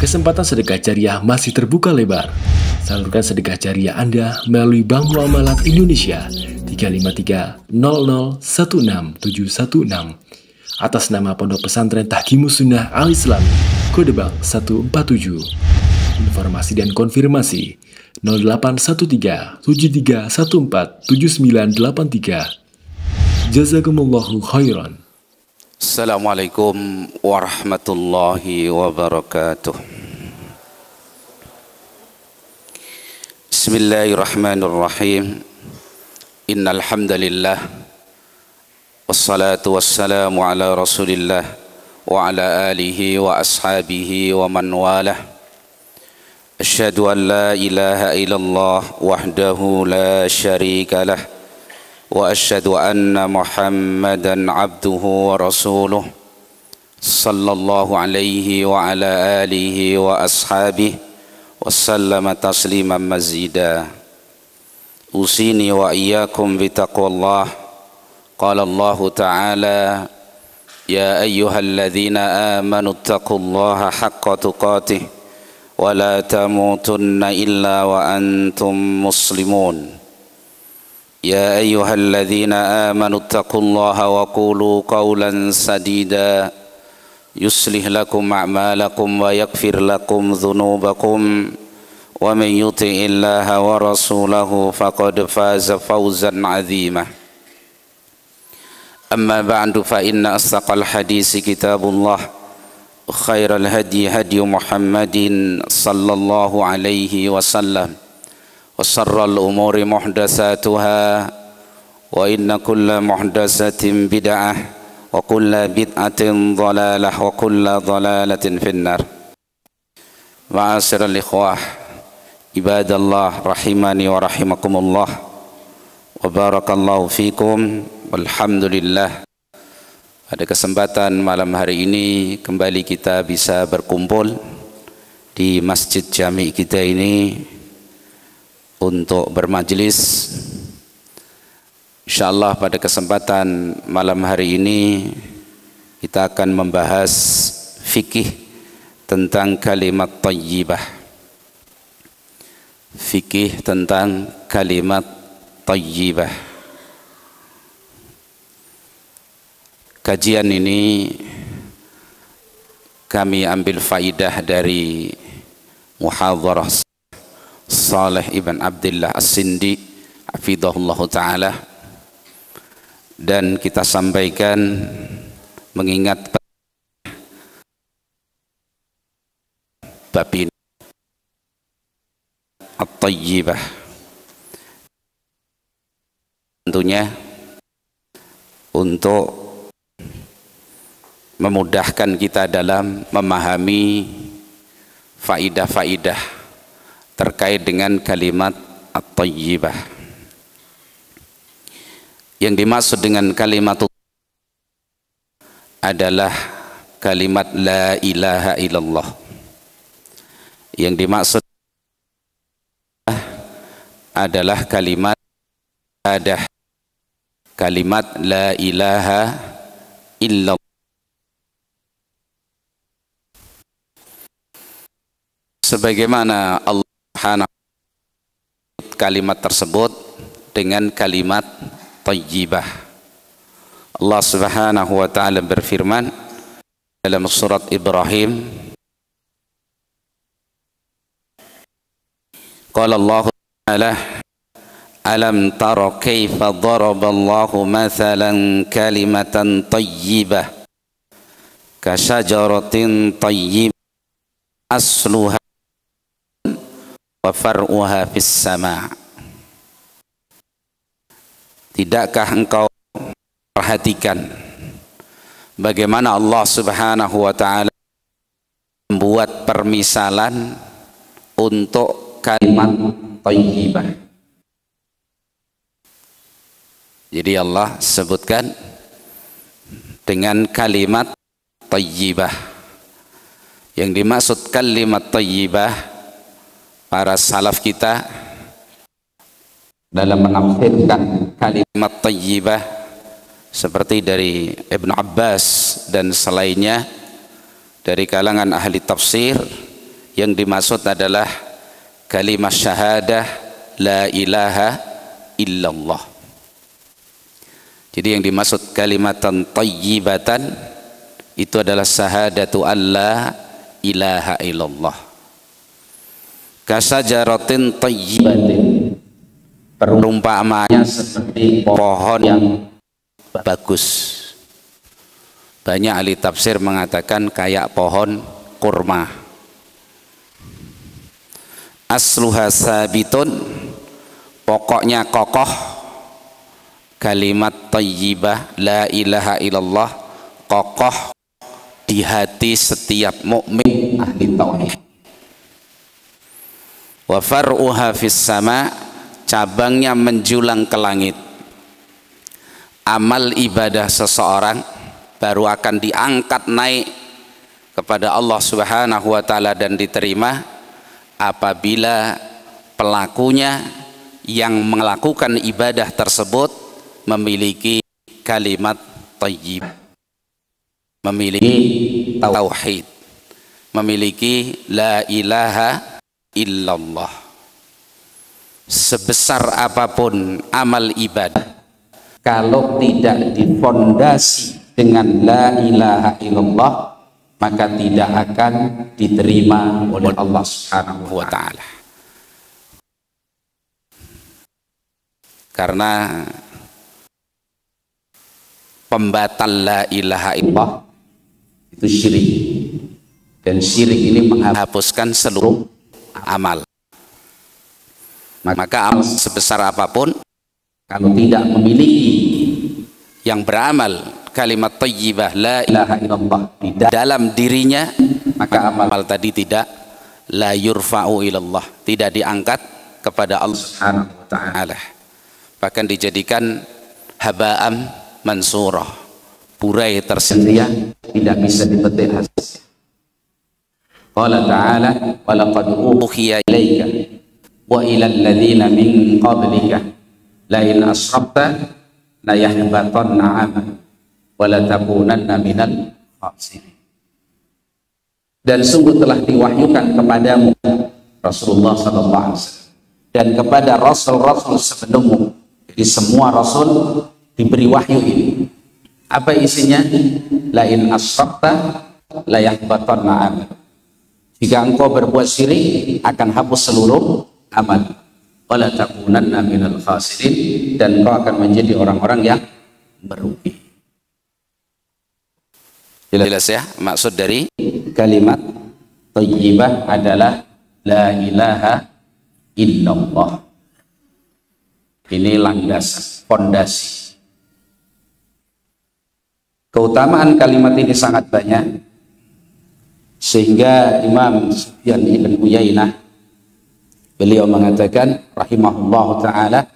Kesempatan sedekah jariah masih terbuka lebar. Salurkan sedekah jariah Anda melalui Bank Muamalat Indonesia 35300161716 atas nama Pondok Pesantren Tahkimus Sunnah Al-Islami, kode bank 147. Informasi dan konfirmasi 0813-7314-7983. Jazakumullahu khairan. Assalamualaikum warahmatullahi wabarakatuh. Bismillahirrahmanirrahim. Innal hamdalillah wassalatu wassalamu ala Rasulillah wa ala alihi wa ashabihi wa man walah. Asyhadu an la ilaha illallah wahdahu la syarika lah wa asyhadu anna Muhammadan abduhu wa rasuluh sallallahu alaihi wa ala alihi wa ashabihi wa sallama tasliman mazida. Usini wa iyyakum bitaqwallah. Qala Allah ta'ala ya ayyuhalladzina amanu taqullaha haqqa tuqatih wa la tamutunna illa wa antum muslimun. يا أيها الذين آمنوا اتقوا الله وقولوا قولا سديدا يصلح لكم أعمالكم ويغفر لكم ذنوبكم ومن يطع الله ورسوله فقد فاز فوزا عظيما. أما بعد فإن أصدق الحديث كتاب الله خير الهدي هدي محمد صلى الله عليه وسلم وشر الأمور محدثاتها وإن كل محدثة بدعة وكل بدعة ضلالة وكل ضلالة في النار. معاشر الإخوة عباد الله رحمني ورحمكم الله وبارك الله فيكم والحمد لله. Pada kesempatan malam hari ini kembali kita bisa berkumpul di Masjid Jami kita ini untuk bermajlis. Insyaallah pada kesempatan malam hari ini kita akan membahas fikih tentang kalimat thayyibah. Fikih tentang kalimat thayyibah. Kajian ini kami ambil faidah dari muhadharah Saleh ibn Abdullah As-Sindi hafidhahullah ta'ala, dan kita sampaikan mengingat bab ini at-thayyibah, tentunya untuk memudahkan kita dalam memahami faidah-faidah terkait dengan kalimat at-thayyibah. Yang dimaksud dengan kalimat adalah kalimat la ilaha illallah. Yang dimaksud adalah kalimat ada kalimat la ilaha illallah. Sebagaimana Allah kalimat tersebut dengan kalimat thayyibah. Allah Subhanahu wa taala berfirman dalam surat Ibrahim, qala Allah ta'ala alam tara kaifa daraballahu mathalan kalimatan thayyibah ka syajaratin thayyibah asluha wa far'uha fis sama'. Tidakkah engkau perhatikan bagaimana Allah Subhanahu wa taala membuat permisalan untuk kalimat thayyibah. Jadi Allah sebutkan dengan kalimat thayyibah. Yang dimaksud kalimat thayyibah, para salaf kita dalam menafsirkan kalimat thayyibah seperti dari Ibnu Abbas dan selainnya dari kalangan ahli tafsir, yang dimaksud adalah kalimat syahadah la ilaha illallah. Jadi yang dimaksud kalimatan thayyibatan itu adalah syahadatu alla ilaha illallah. Kasajaratin thayyibatin, perumpamaannya seperti pohon yang bagus. Banyak ahli tafsir mengatakan kayak pohon kurma. Asluha sabitun, pokoknya kokoh. Kalimat thayyibah la ilaha illallah kokoh di hati setiap mukmin ahli tauhid. Wa far'uha fis sama, cabangnya menjulang ke langit. Amal ibadah seseorang baru akan diangkat naik kepada Allah Subhanahu wa taala dan diterima apabila pelakunya yang melakukan ibadah tersebut memiliki kalimat thayyib, memiliki tauhid, memiliki la ilaha illallah. Sebesar apapun amal ibadah, kalau tidak difondasi dengan la ilaha illallah, maka tidak akan diterima oleh Allah Subhanahu wa taala. Karena pembatal la ilaha illallah itu syirik, dan syirik ini menghapuskan seluruh amal. Maka amal sebesar apapun kalau tidak memiliki yang beramal kalimat thayyibah la ilaha illallah di dalam dirinya, maka amal tadi tidak la yurfa'u ilallah, tidak diangkat kepada Allah Subhanahu wa taala, bahkan dijadikan haba'am mansurah, burai tersedia, tidak bisa dipetik hasil. Qala ta'ala wa laqad uhiya ilaika wa ila alladhina min qablika la in asrafta la yahbatanna 'amaluk wa la takunanna minal khasirin. Dan sungguh telah diwahyukan kepadamu Rasulullah sallallahu alaihi wasallam dan kepada rasul-rasul sebelummu. Jadi semua rasul diberi wahyu ini. Apa isinya? La in asrafta la yahbatanna 'amaluk. Jika engkau berbuat syirik akan hapus seluruh amal. Wala takunanna minal khasirin, dan engkau akan menjadi orang-orang yang merugi. Jelas ya, maksud dari kalimat thayyibah adalah la ilaha illallah. Ini landasan, fondasi. Keutamaan kalimat ini sangat banyak, sehingga Imam Sufyan ibn Uyainah beliau mengatakan rahimahullahu ta'ala,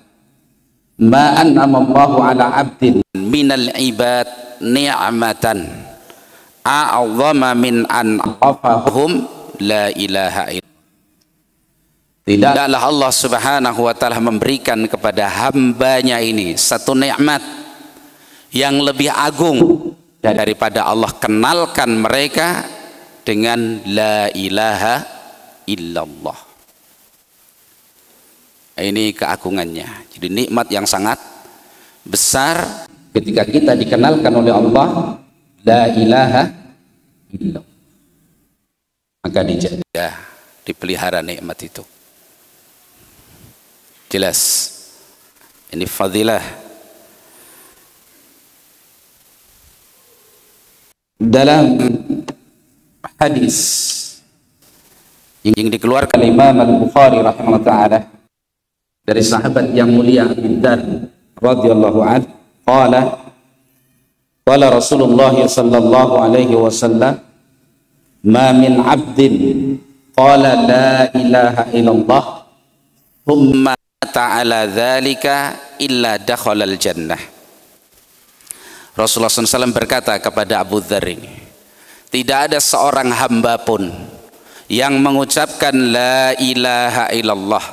ma an'amallahu ala abdin minal ibad ni'matan a'zama min an aqafahum la ilaha illallah. Tidaklah Allah Subhanahu wa ta'ala memberikan kepada hambanya ini satu nikmat yang lebih agung daripada Allah kenalkan mereka dengan la ilaha illallah. Ini keagungannya. Jadi nikmat yang sangat besar ketika kita dikenalkan oleh Allah la ilaha illallah, maka dijaga, dipelihara nikmat itu. Jelas ini fadilah. Dalam hadis yang dikeluarkan Imam Al-Bukhari rahimahullah ta'ala dari sahabat yang mulia Abu Dzar radhiyallahu anhu, qala Rasulullah sallallahu alaihi wasallam, ma min 'abdin qala la ilaha illallah thumma ta'ala dzalika illa dakhala al-jannah. Rasulullah SAW berkata kepada Abu Dzar ini, tidak ada seorang hamba pun yang mengucapkan la ilaha illallah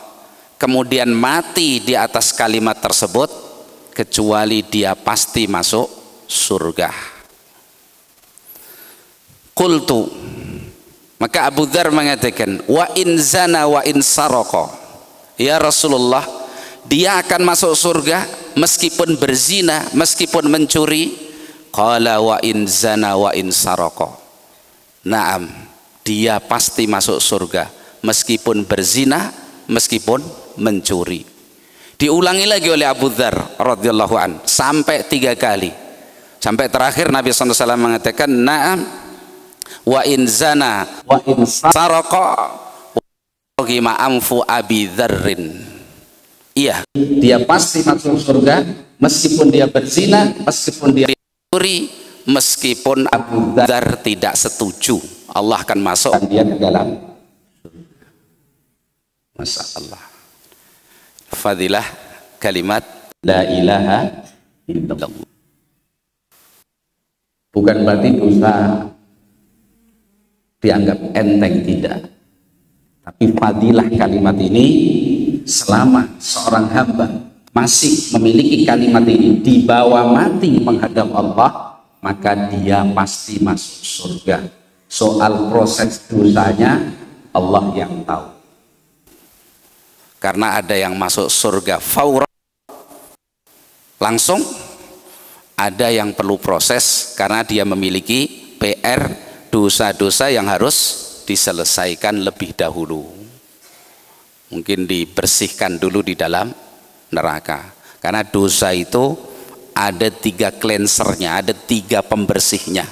kemudian mati di atas kalimat tersebut kecuali dia pasti masuk surga. Qultu, Maka Abu Dzar mengatakan, wa in zana wa in saraka, ya Rasulullah, dia akan masuk surga meskipun berzina, meskipun mencuri. Qala wa in zana wa in saraka, naam, dia pasti masuk surga meskipun berzina, meskipun mencuri. Diulangi lagi oleh Abu Dzar radhiyallahu an sampai 3 kali, sampai terakhir Nabi SAW mengatakan, naam wa in zana wa in saraka wa amfu Abi Dzarrin. Iya, dia pasti masuk surga meskipun dia berzina, meskipun dia mencuri, meskipun Abu Dzar tidak setuju, Allah akan masukkan dia ke dalam. Masya Allah. Fadilah kalimat la ilaha illallah. Bukan berarti dosa dianggap enteng, tidak. Tapi fadilah kalimat ini, selama seorang hamba masih memiliki kalimat ini dibawa mati menghadap Allah, maka dia pasti masuk surga. Soal proses dosanya Allah yang tahu. Karena ada yang masuk surga fauran, langsung, ada yang perlu proses karena dia memiliki PR, dosa-dosa yang harus diselesaikan lebih dahulu. Mungkin dibersihkan dulu di dalam neraka. Karena dosa itu ada 3 cleansernya, ada 3 pembersihnya.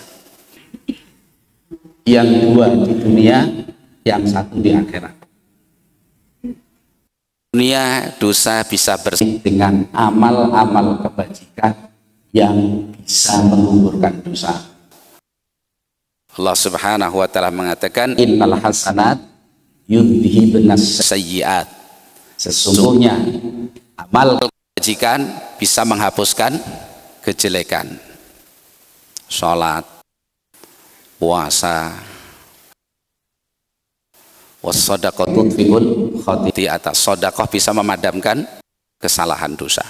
Yang 2 di dunia, yang 1 di akhirat. Dunia dosa bisa bersih dengan amal-amal kebajikan yang bisa menggugurkan dosa. Allah Subhanahu wa taala mengatakan, innal hasanat yudhibnas sayyiat. Sesungguhnya amal kebajikan bisa menghapuskan kejelekan. Salat, puasa, wassadaqah tudfiul khati'ata. Sedekah bisa memadamkan kesalahan dosa.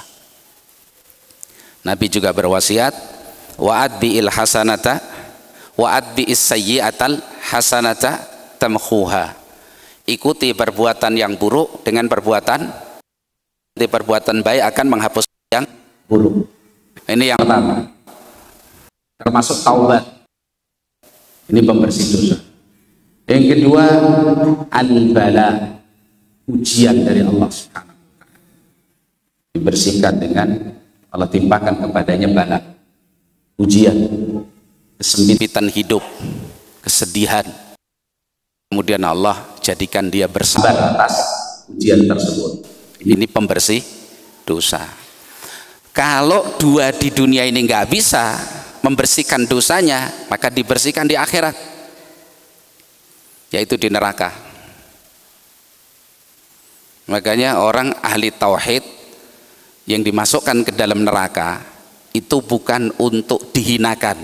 Nabi juga berwasiat, wa'ad bi'il hasanata wa'ad bi'is sayyi'atal hasanata tamkhuha. Ikuti perbuatan yang buruk dengan perbuatan baik akan menghapus yang buruk. Ini yang pertama, termasuk taubat. Ini pembersih dosa. Yang kedua, al-bala, ujian dari Allah Subhanahu wa ta'ala. Dibersihkan dengan Allah timpakan kepadanya bala, ujian, kesempitan hidup, kesedihan. Kemudian Allah jadikan dia bersabar atas ujian tersebut. Ini pembersih dosa. Kalau 2 di dunia ini nggak bisa membersihkan dosanya, maka dibersihkan di akhirat, yaitu di neraka. Makanya orang ahli tauhid yang dimasukkan ke dalam neraka itu bukan untuk dihinakan,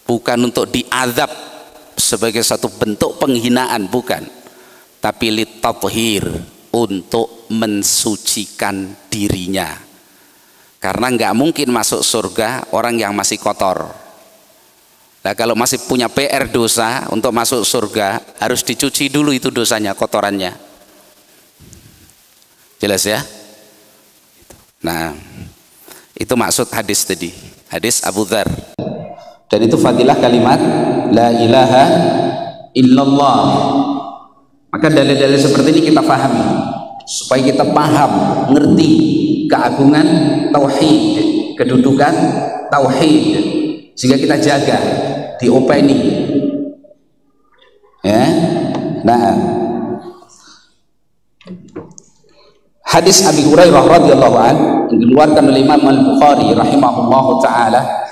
bukan untuk diazab sebagai satu bentuk penghinaan, bukan, tapi litathhir, untuk mensucikan dirinya. Karena nggak mungkin masuk surga orang yang masih kotor. Nah, kalau masih punya PR dosa, untuk masuk surga harus dicuci dulu itu dosanya, kotorannya. Jelas ya? Nah, itu maksud hadis tadi, hadis Abu Dzar. Dan itu fadilah kalimat la ilaha illallah. Maka dalil-dalil seperti ini kita pahami, supaya kita paham, ngerti keagungan tauhid, kedudukan tauhid, sehingga kita jaga, diopeni, ya. Nah, hadis Abi Hurairah radhiyallahu an yang dikeluarkan oleh Imam Al-Bukhari rahimahullahu taala,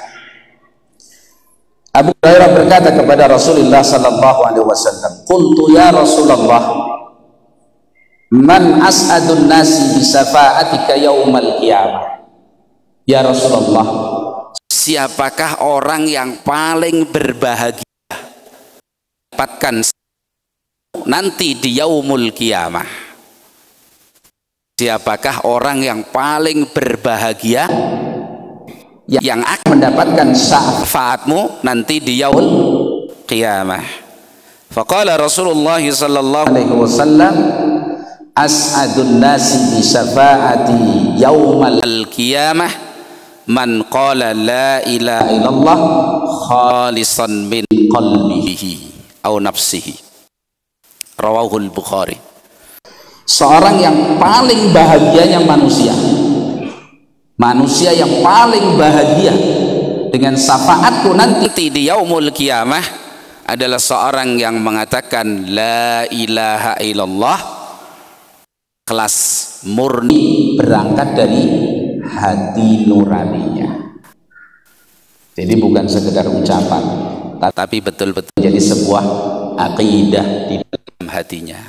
Abu Hurairah berkata kepada Rasulullah sallallahu alaihi wasallam, "Qultu ya Rasulullah, man as'adun nasi bi syafa'atika yaumal qiyamah?" Ya Rasulullah, siapakah orang yang paling berbahagia dapatkan nanti di yaumul qiyamah? Siapakah orang yang paling berbahagia yang akan mendapatkan syafaatmu nanti di yaumul qiyamah? Faqala Rasulullah sallallahu alaihi wasallam, as'adun nasi bi syafaati yaumal qiyamah man qala la ilaha illallah khalisan min qalbihi au nafsihi. Rawahul Bukhari. Seorang yang paling bahagianya manusia yang paling bahagia dengan syafaatku nanti di yaumul qiyamah adalah seorang yang mengatakan la ilaha illallah, kelas murni, berangkat dari hati nuraninya. Jadi bukan sekedar ucapan, tapi betul-betul jadi sebuah akidah di dalam hatinya.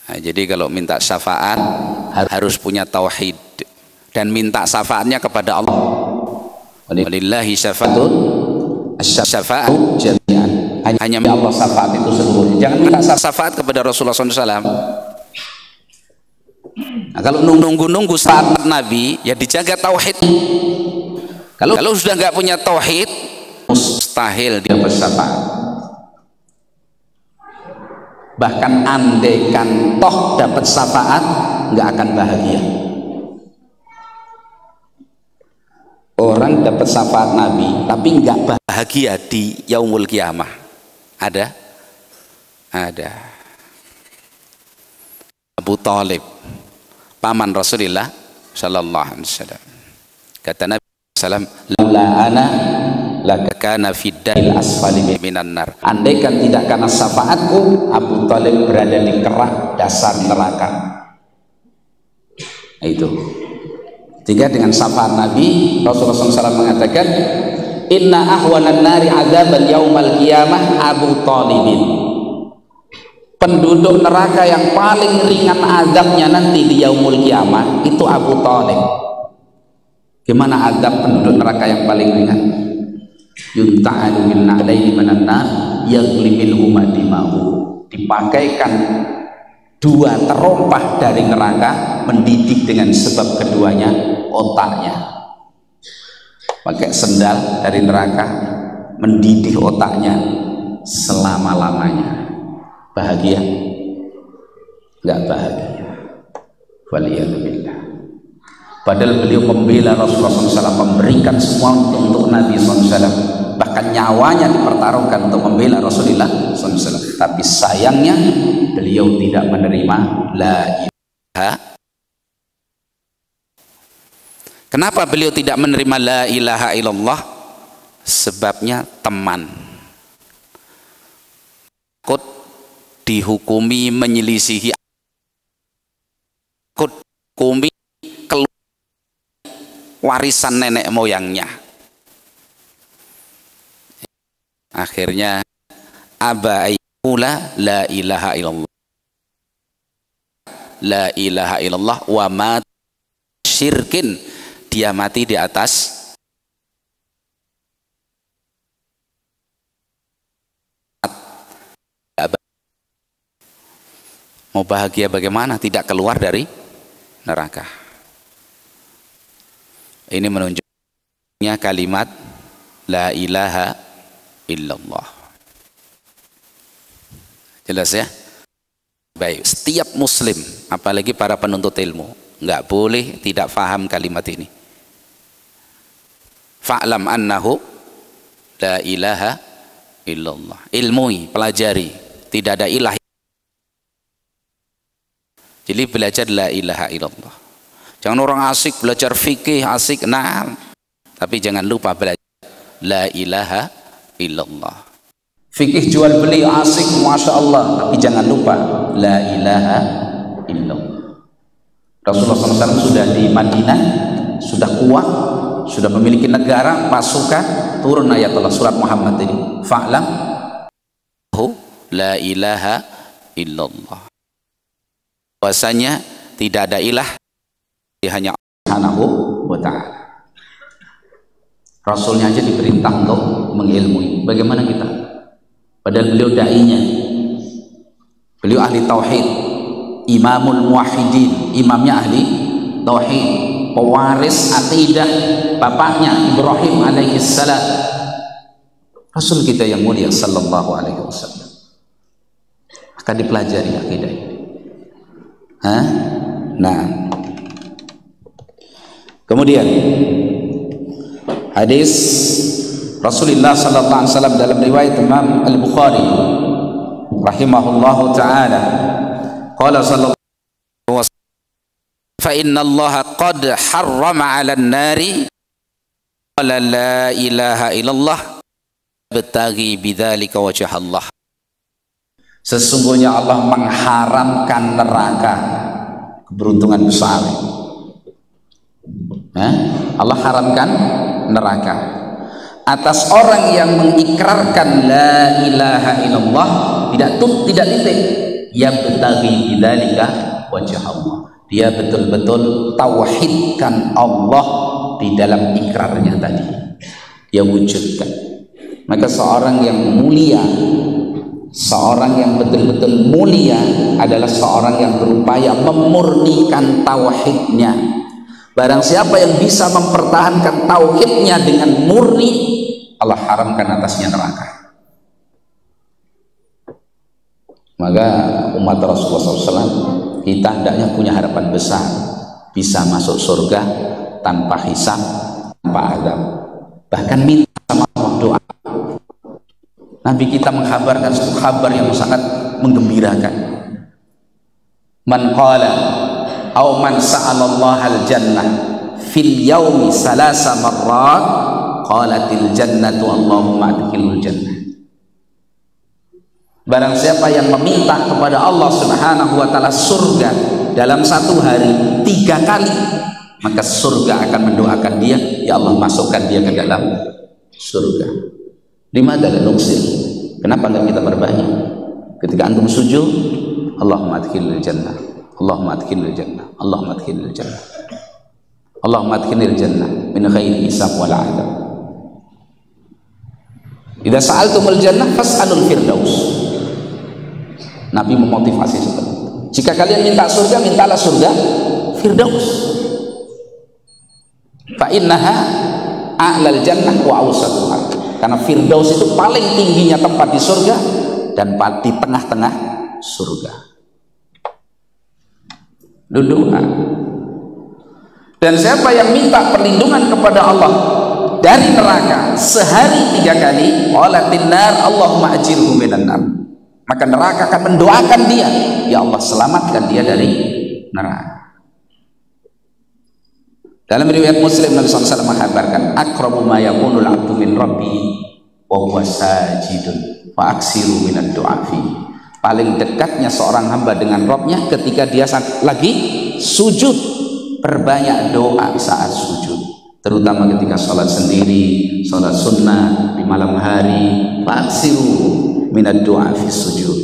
Nah, jadi kalau minta syafaat harus punya tauhid dan minta syafaatnya kepada Allah. Walillahi syafa'atu jami'an. Hanya Allah syafaat itu seluruhnya. Jangan minta syafaat kepada Rasulullah SAW. Nah, kalau nunggu syafaat Nabi, ya dijaga tauhid. Kalau sudah nggak punya tauhid, mustahil dia bersyafaat. Bahkan andaikan toh dapat syafaat, nggak akan bahagia. Orang dapat syafaat Nabi tapi nggak bahagia di yaumul qiyamah. Ada Abu Thalib, paman Rasulullah sallallahu alaihi wasallam. Kata Nabi sallam, laula ana lakana fid-daril asfali minan nar. Andaikan tidak karena syafaatku, Abu Thalib berada di kerak dasar neraka. Itu. Sehingga dengan syafaat Nabi, Rasulullah SAW mengatakan, inna ahwanan nari adzabal yaumal qiyamah Abu Thalibin. Penduduk neraka yang paling ringan azabnya nanti di yaumul qiyamah itu Abu Thalib. Gimana azab penduduk neraka yang paling ringan? Yunta'anu min na'laini minan nar yaghlimil humadimahu. Dipakaikan dua terompah dari neraka, mendidih dengan sebab keduanya otaknya. Pakai sendal dari neraka, mendidih otaknya selama-lamanya. Bahagia? Enggak bahagia. Waliyadzubillah. Padahal beliau pembela Rasulullah SAW, memberikan semua untuk Nabi SAW, bahkan nyawanya dipertaruhkan untuk membela Rasulullah SAW. Tapi sayangnya beliau tidak menerima la ilaha. Kenapa beliau tidak menerima la ilaha illallah? Sebabnya teman, takut dihukumi menyelisihi, takut dihukumi warisan nenek moyangnya. Akhirnya aba ayyula la ilaha illallah, la ilaha illallah wa mat syirkin, dia mati di atas mau bahagia bagaimana, tidak keluar dari neraka. Ini menunjuknya kalimat la ilaha illallah. Jelas ya? Baik, setiap muslim, apalagi para penuntut ilmu, nggak boleh tidak faham kalimat ini. Fa'lam annahu la ilaha illallah. Ilmui, pelajari, tidak ada ilah. Jadi belajar la ilaha illallah. Jangan orang asik belajar fikih, asik, nah, tapi jangan lupa belajar la ilaha illallah. Fikih jual beli asik, masya Allah, tapi jangan lupa la ilaha illallah. Rasulullah SAW sudah di Madinah, sudah kuat, sudah memiliki negara, pasukan, turun ayat Allah surat Muhammad ini. Fa'lam la ilaha illallah. Bahwasanya tidak ada ilah, hanya Subhanahu wa ta'ala. Rasulnya aja diperintah untuk mengilmui. Bagaimana kita? Padahal beliau da'inya, beliau ahli tauhid, imamul muwahhidin, imamnya ahli tauhid, pewaris akidah bapaknya Ibrahim alaihissalam. Rasul kita yang mulia sallallahu alaihi wasallam. Maka dipelajari akidah ini. Nah, kemudian hadis Rasulullah sallallahu alaihi wasallam dalam riwayat Imam Al-Bukhari rahimahullahu taala, qala sallallahu alaihi wasallam, fa inna Allah qad harrama 'alan nari qala la ilaha illallah betagi bidzalika wajh Allah. Sesungguhnya Allah mengharamkan neraka. Keberuntungan besar. Allah haramkan neraka atas orang yang mengikrarkan la ilaha illallah, tidak titik, ya betagi bidzalika wajh Allah. Dia betul-betul tauhidkan Allah di dalam ikrarnya tadi, dia wujudkan. Maka seorang yang mulia, seorang yang betul-betul mulia adalah seorang yang berupaya memurnikan tauhidnya. Barang siapa yang bisa mempertahankan tauhidnya dengan murni, Allah haramkan atasnya neraka. Maka umat Rasulullah SAW, kita hendaknya punya harapan besar, bisa masuk surga tanpa hisab, tanpa azab. Bahkan minta sama Allah, doa. Nabi kita menghabarkan satu kabar yang sangat menggembirakan. Man qala aw man sa'ala Allah al-jannah fil yaumi salasa marrat qalatil jannatu Allahumma adkhilul jannah. Barang siapa yang meminta kepada Allah Subhanahu wa taala surga dalam satu hari 3 kali, maka surga akan mendoakan dia, ya Allah masukkan dia ke dalam surga. Dimana nuksir? Kenapa enggak kita perbanyak? Ketika antum sujud, Allahumma adkhilil jannah, Allahumma adkhilil jannah, Allahumma adkhilil jannah, Allahumma adkhilil jannah min ghairi hisab wala adab. Idza sa'altumul jannah fas'alul firdaus. Nabi memotivasi seperti itu. Jika kalian minta surga, mintalah surga firdaus. Fa innaha a'lal jannah wa awsatuha. Karena firdaus itu paling tingginya tempat di surga dan di tengah-tengah surga. Doa. Dan siapa yang minta perlindungan kepada Allah dari neraka sehari 3 kali, qalatin nar Allahumma ajirhu minan nar, maka neraka akan mendoakan dia, ya Allah selamatkan dia dari neraka. Dalam riwayat Muslim, Nabi SAW menghabarkan, aqrabu ma yakunul 'abdu min rabbi wa huwa sajidun fa aksiru minad du'a fi. Paling dekatnya seorang hamba dengan Rabbnya ketika dia lagi sujud, perbanyak doa saat sujud, terutama ketika sholat sendiri, sholat sunnah di malam hari. Fa aksiru minad du'a fi sujud,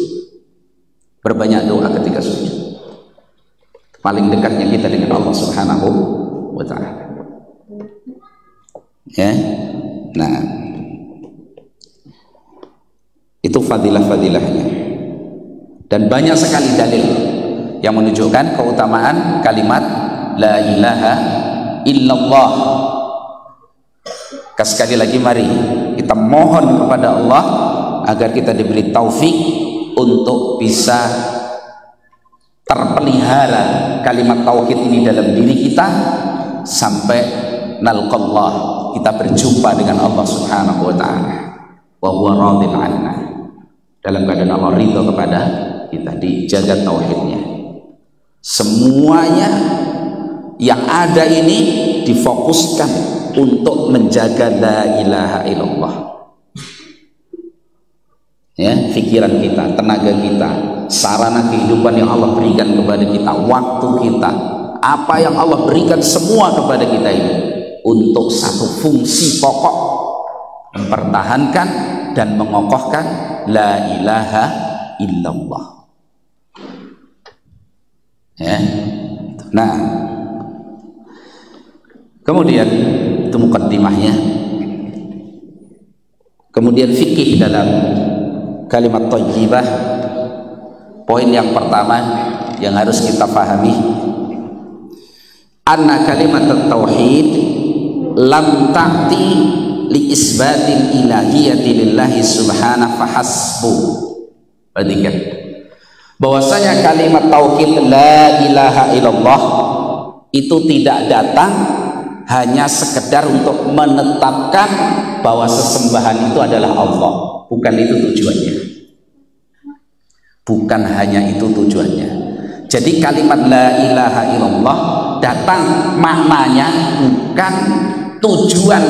berbanyak doa ketika sujud. Paling dekatnya kita dengan Allah Subhanahu wa ta'ala. Ya. Nah, itu fadilah-fadilahnya. Dan banyak sekali dalil yang menunjukkan keutamaan kalimat la ilaha illallah. Sekali lagi mari kita mohon kepada Allah agar kita diberi taufik untuk bisa terpelihara kalimat tauhid ini dalam diri kita sampai nalqallah, kita berjumpa dengan Allah Subhanahu wa taala wa huwa radin 'anna, dalam keadaan Allah ridha kepada kita. Dijaga tauhidnya, semuanya yang ada ini difokuskan untuk menjaga la ilaha illallah. Ya, pikiran kita, tenaga kita, sarana kehidupan yang Allah berikan kepada kita, waktu kita, apa yang Allah berikan semua kepada kita ini untuk satu fungsi pokok, mempertahankan dan mengokohkan la ilaha illallah. Ya. Nah, kemudian itu mukaddimahnya. Kemudian fikih dalam kalimat thayyibah. Poin yang pertama yang harus kita pahami, anna kalimat tauhid lam ta'ti li isbatil ilahiyati lillahi subhanahu fahasbu. Perhatikan bahwasanya kalimat tauhid la ilaha illallah itu tidak datang hanya sekedar untuk menetapkan bahwa sesembahan itu adalah Allah. Bukan itu tujuannya. Bukan hanya itu tujuannya. Jadi kalimat la ilaha illallah datang maknanya bukan tujuan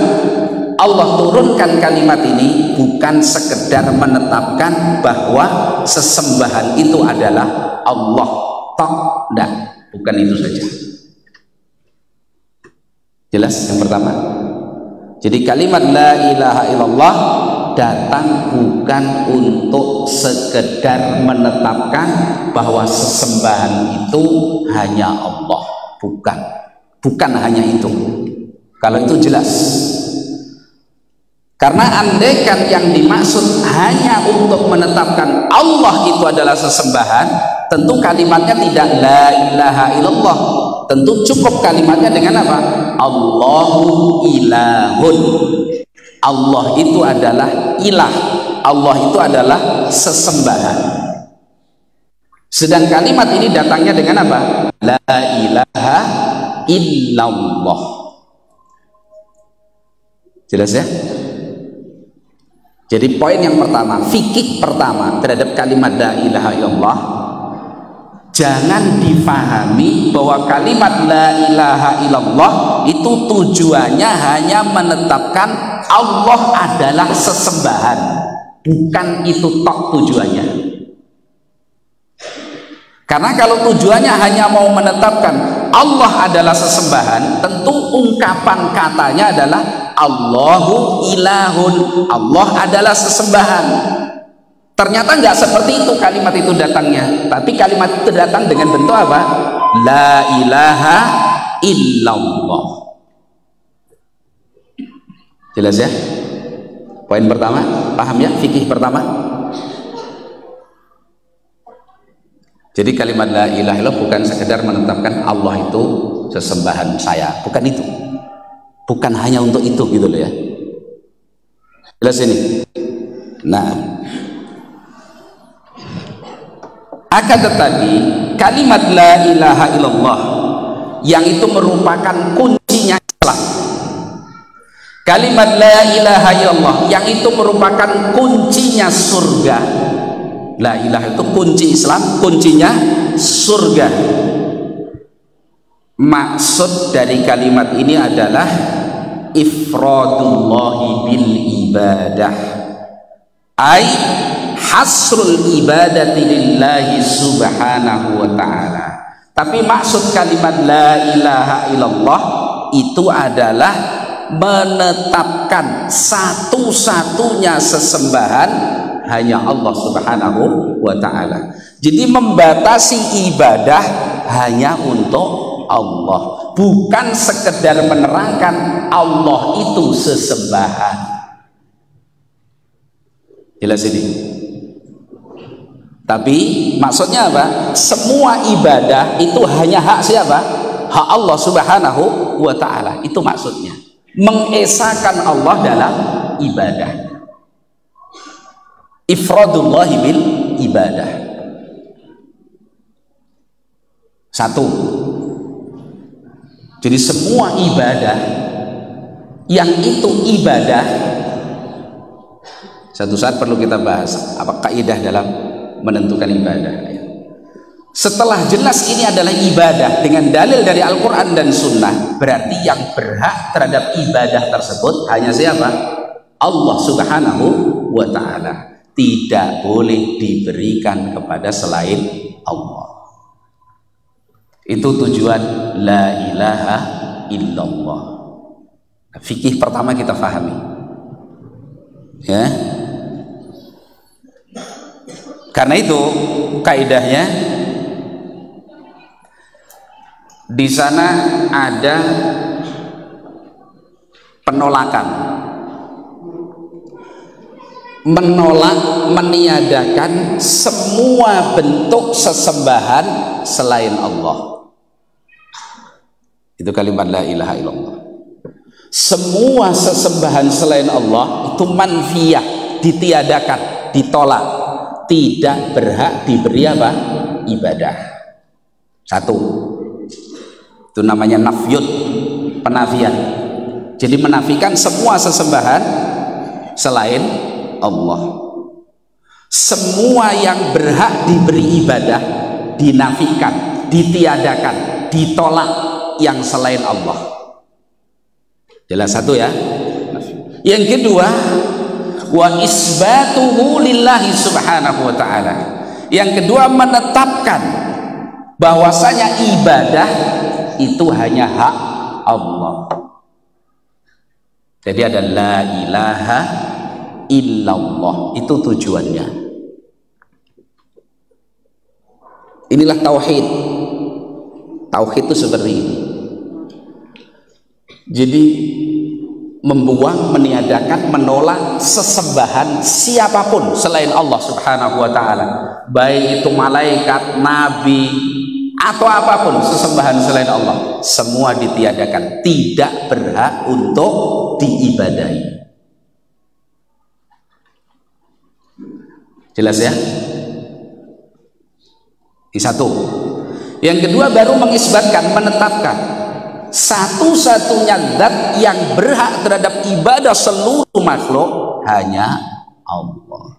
Allah turunkan kalimat ini bukan sekedar menetapkan bahwa sesembahan itu adalah Allah. Tidak, bukan itu saja. Jelas yang pertama. Jadi kalimat la ilaha illallah datang bukan untuk sekedar menetapkan bahwa sesembahan itu hanya Allah. Bukan hanya itu. Kalau itu jelas. Karena andaikan yang dimaksud hanya untuk menetapkan Allah itu adalah sesembahan, tentu kalimatnya tidak la ilaha illallah. Tentu cukup kalimatnya dengan apa? Allahu ilahun. Allah itu adalah ilah. Allah itu adalah sesembahan. Sedang kalimat ini datangnya dengan apa? La ilaha illallah. Jelas ya? Jadi poin yang pertama, fikih pertama terhadap kalimat la ilaha illallah, jangan difahami bahwa kalimat la ilaha illallah itu tujuannya hanya menetapkan Allah adalah sesembahan. Bukan itu tok tujuannya. Karena kalau tujuannya hanya mau menetapkan Allah adalah sesembahan, tentu ungkapan katanya adalah Allahu ilahun, Allah adalah sesembahan. Ternyata nggak seperti itu kalimat itu datangnya, tapi kalimat itu datang dengan bentuk apa? La ilaha illallah. Jelas ya? Poin pertama, paham ya? Fikih pertama. Jadi kalimat la ilaha illallah bukan sekedar menetapkan Allah itu sesembahan saya, bukan itu. Bukan hanya untuk itu gitu loh ya. Jelas ini. Nah, akan tetapi kalimat la ilaha illallah yang itu merupakan kuncinya Islam. Kalimat la ilaha illallah yang itu merupakan kuncinya surga. La ilaha itu kunci Islam, kuncinya surga. Maksud dari kalimat ini adalah ifradullahi bil ibadah, ay hasrul ibadati lillahi subhanahu wa ta'ala. Tapi maksud kalimat la ilaha illallah itu adalah menetapkan satu-satunya sesembahan hanya Allah subhanahu wa ta'ala. Jadi membatasi ibadah hanya untuk Allah, bukan sekedar menerangkan Allah itu sesembahan. Jelas ini? Tapi maksudnya apa? Semua ibadah itu hanya hak siapa? Hak Allah subhanahu wa ta'ala. Itu maksudnya, mengesahkan Allah dalam ibadah. Ifradullahi bil ibadah. Satu. Jadi semua ibadah yang itu ibadah, satu saat perlu kita bahas apa kaidah dalam menentukan ibadah. Setelah jelas ini adalah ibadah dengan dalil dari Al-Quran dan Sunnah, berarti yang berhak terhadap ibadah tersebut hanya siapa? Allah subhanahu wa ta'ala. Tidak boleh diberikan kepada selain Allah. Itu tujuan la ilaha illallah. Fikih pertama kita fahami, ya. Karena itu kaidahnya di sana ada penolakan, menolak, meniadakan semua bentuk sesembahan selain Allah. Itu kalimat la ilaha illallah. Semua sesembahan selain Allah itu manfiyah, ditiadakan, ditolak, tidak berhak diberi apa? Ibadah. Satu, itu namanya nafyut, penafian. Jadi menafikan semua sesembahan selain Allah. Semua yang berhak diberi ibadah dinafikan, ditiadakan, ditolak yang selain Allah. Jelas satu ya. Yang kedua, wa isbatuhu lillahi subhanahu wa ta'ala. Yang kedua, menetapkan bahwasanya ibadah itu hanya hak Allah. Jadi ada la ilaha illallah, itu tujuannya. Inilah tauhid. Tauhid itu seperti ini. Jadi membuang, meniadakan, menolak sesembahan siapapun selain Allah subhanahu wa ta'ala, baik itu malaikat, nabi, atau apapun sesembahan selain Allah, semua ditiadakan, tidak berhak untuk diibadahi. Jelas ya? Ini satu. Yang kedua, baru mengisbatkan, menetapkan satu-satunya zat yang berhak terhadap ibadah seluruh makhluk hanya Allah.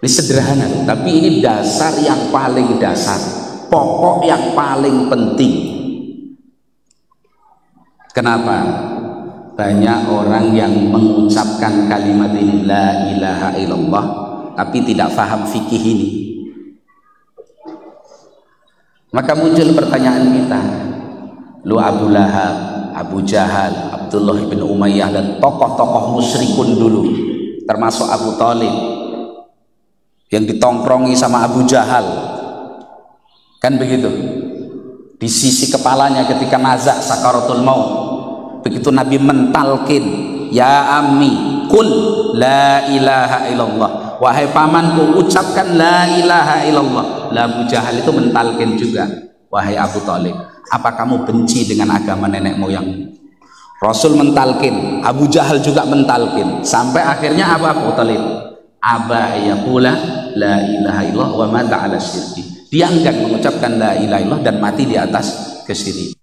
Ini sederhana, tapi ini dasar yang paling dasar, pokok yang paling penting. Kenapa? Banyak orang yang mengucapkan kalimat ini, la ilaha illallah, tapi tidak paham fikih ini. Maka muncul pertanyaan kita, lu Abu Lahab, Abu Jahal, Abdullah bin Umayyah, dan tokoh-tokoh musyrikun dulu, termasuk Abu Thalib yang ditongkrongi sama Abu Jahal, kan begitu, di sisi kepalanya ketika nazak sakaratul maut. Begitu Nabi mentalkin, ya ammi kul la ilaha illallah, wahai pamanku ucapkan la ilaha illallah. Lah Abu Jahal itu mentalkin juga, wahai Abu Thalib, apa kamu benci dengan agama nenek moyang? Rasul mentalkin, Abu Jahal juga mentalkin, sampai akhirnya apa Abu Thalib? Aba yaqula la ilaha illallah wa mata ala syirki. Dia enggan mengucapkan la ilaha illallah dan mati di atas kesyirikan.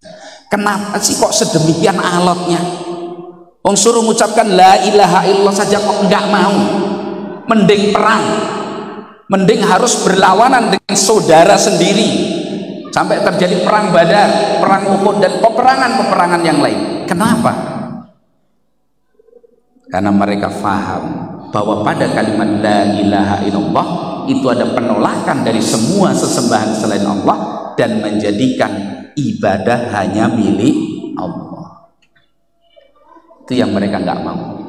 Kenapa sih kok sedemikian alotnya? Wong suruh mengucapkan la ilaha illallah saja kok enggak mau. Mending perang, mending harus berlawanan dengan saudara sendiri sampai terjadi perang Badar, perang Uhud, dan peperangan-peperangan yang lain. Kenapa? Karena mereka faham bahwa pada kalimat la ilaha illallah itu ada penolakan dari semua sesembahan selain Allah dan menjadikan ibadah hanya milik Allah. Itu yang mereka nggak mau.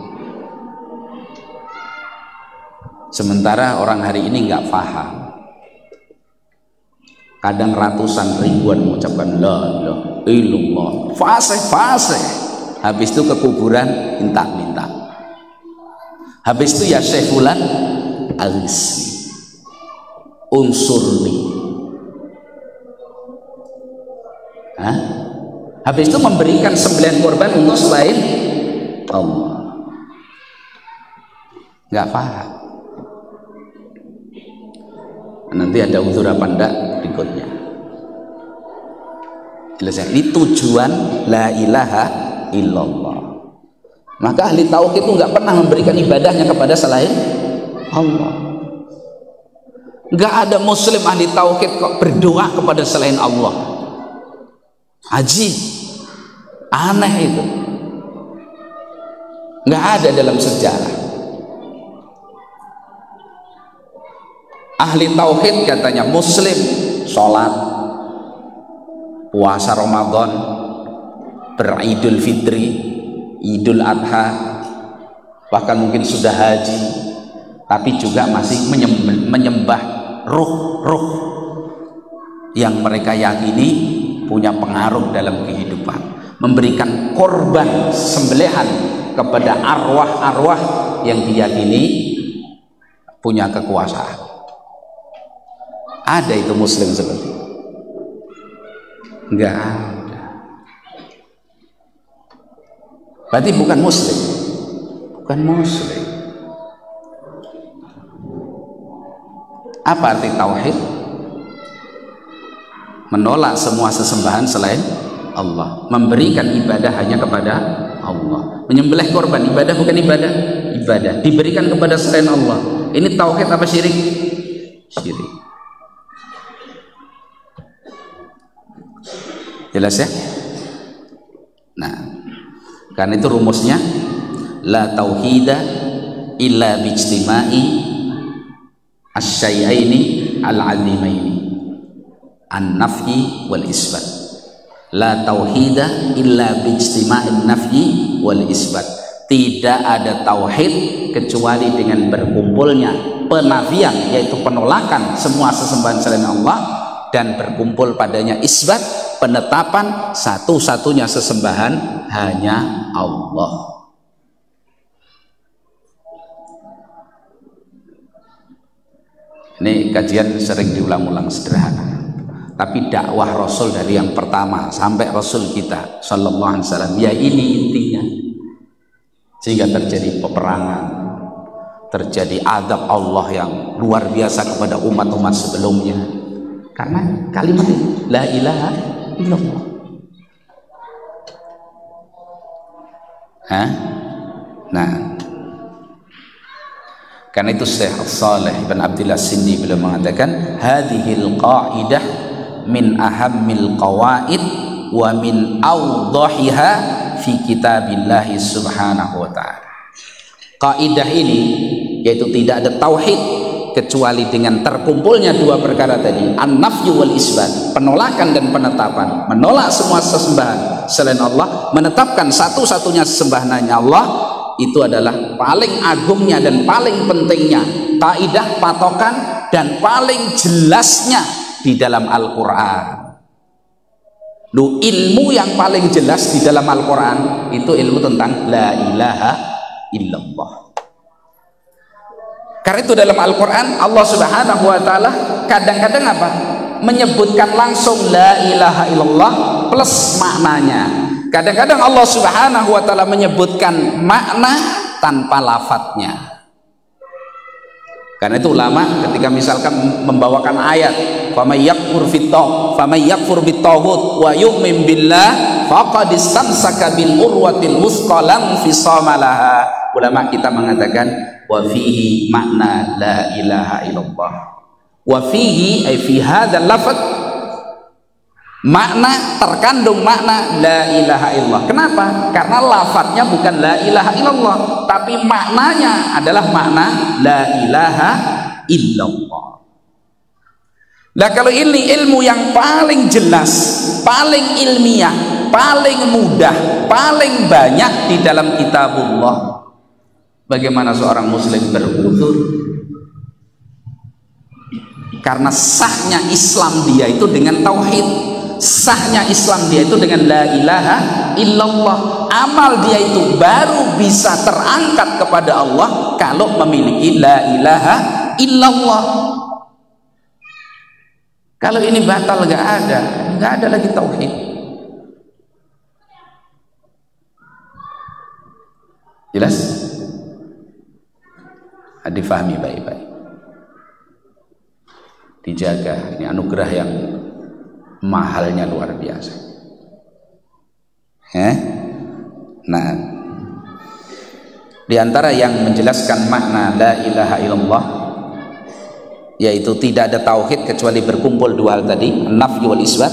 Sementara orang hari ini nggak paham. Kadang ratusan ribuan mengucapkan la ilaha illallah, fasih. Habis itu ke kuburan minta. Habis itu ya Syekh Fulan aghisi, unsurni. Habis itu memberikan sembelihan korban untuk selain Allah. Nggak paham. Nanti ada uzur apa enggak berikutnya. Jelas ya? Ini tujuan la ilaha illallah. Maka ahli tauhid itu nggak pernah memberikan ibadahnya kepada selain Allah. Nggak ada muslim ahli tauhid kok berdoa kepada selain Allah. Haji, aneh itu. Nggak ada dalam sejarah. Ahli tauhid katanya muslim, sholat, puasa Ramadan, beridul fitri, idul adha, bahkan mungkin sudah haji, tapi juga masih menyembah ruh-ruh yang mereka yakini punya pengaruh dalam kehidupan, memberikan korban sembelihan kepada arwah-arwah yang diyakini punya kekuasaan. Ada itu muslim seperti itu? Enggak ada. Berarti bukan muslim. Bukan muslim. Apa arti tauhid? Menolak semua sesembahan selain Allah, memberikan ibadah hanya kepada Allah. Menyembelih korban ibadah bukan ibadah? Ibadah. Diberikan kepada selain Allah. Ini tauhid apa syirik? Syirik. Jelas ya? Nah, karena itu rumusnya la tauhida illa bijtima'i asy-syai'aini al-'azimaini an-nafyi wal isbat. La tauhida illa bijtima'in nafyi wal isbat. Tidak ada tauhid kecuali dengan berkumpulnya penafian, yaitu penolakan semua sesembahan selain Allah, dan berkumpul padanya isbat, penetapan satu-satunya sesembahan hanya Allah. Ini kajian sering diulang-ulang sederhana, tapi dakwah Rasul dari yang pertama sampai Rasul kita Sallallahu Alaihi Wasallam, ya ini intinya. Sehingga terjadi peperangan, terjadi azab Allah yang luar biasa kepada umat-umat sebelumnya, karena kalimat ini la ilaha illallah. Nah, karena itu Syekh Saleh bin Abdillah Sindi beliau mengatakan hadhil qaidah min ahammil qawaid wa min awdahiha fi kitabillahi subhanahu wa ta'ala. Kaidah ini, yaitu tidak ada tauhid kecuali dengan terkumpulnya dua perkara tadi, an-nafyu wal isbat, penolakan dan penetapan, menolak semua sesembahan selain Allah, menetapkan satu-satunya sesembahan hanya Allah. Itu adalah paling agungnya dan paling pentingnya kaidah, patokan, dan paling jelasnya di dalam Al-Quran. Ilmu yang paling jelas di dalam Al-Quran itu ilmu tentang la ilaha illallah. Karena itu dalam Al-Quran Allah Subhanahu wa ta'ala kadang-kadang apa? Menyebutkan langsung la ilaha illallah plus maknanya. Kadang-kadang Allah Subhanahu wa ta'ala menyebutkan makna tanpa lafadznya. Karena itu ulama ketika misalkan membawakan ayat famay yakfur bit-taghut wa yu'min billah faqad istamsaka bil urwatil wuthqa lam fisama laha, ulama kita mengatakan wa fihi makna la ilaha illallah, wa fihi ay fi hadzal lafaz makna, terkandung makna la ilaha illallah. Kenapa? Karena lafadznya bukan la ilaha illallah, tapi maknanya adalah makna la ilaha illallah. Nah, kalau ini ilmu yang paling jelas, paling ilmiah, paling mudah, paling banyak di dalam kitabullah, bagaimana seorang muslim beruzur? Karena sahnya Islam dia itu dengan tauhid, sahnya Islam dia itu dengan la ilaha illallah. Amal dia itu baru bisa terangkat kepada Allah kalau memiliki la ilaha illallah. Kalau ini batal, nggak ada lagi tauhid. Jelas? Difahami baik-baik, dijaga. Ini anugerah yang mahalnya luar biasa. Nah, di antara yang menjelaskan makna la ilaha illallah, yaitu tidak ada tauhid kecuali berkumpul dua hal tadi, nafyu wal isbat,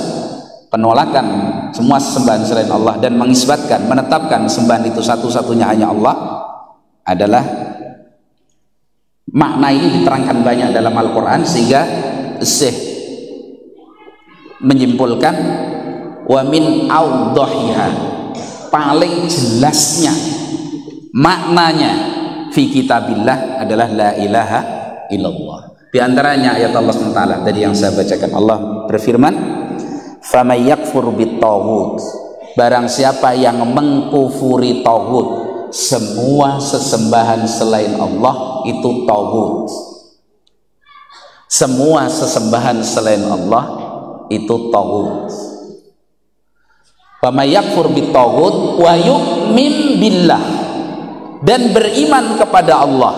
penolakan semua sembahan selain Allah dan mengisbatkan, menetapkan sembahan itu satu-satunya hanya Allah, adalah makna ini diterangkan banyak dalam Al-Quran, sehingga Syekh menyimpulkan wa min awdahiha, paling jelasnya maknanya fi kitabillah adalah la ilaha illallah. Di antaranya ayat Allah SWT tadi yang saya bacakan, Allah berfirman famay yakfur bit-taghut, barang siapa yang mengkufuri taghut, semua sesembahan selain Allah itu taghut. Semua sesembahan selain Allah itu taghut. Faman yakfur bitaghut wa yu'min billah, dan beriman kepada Allah.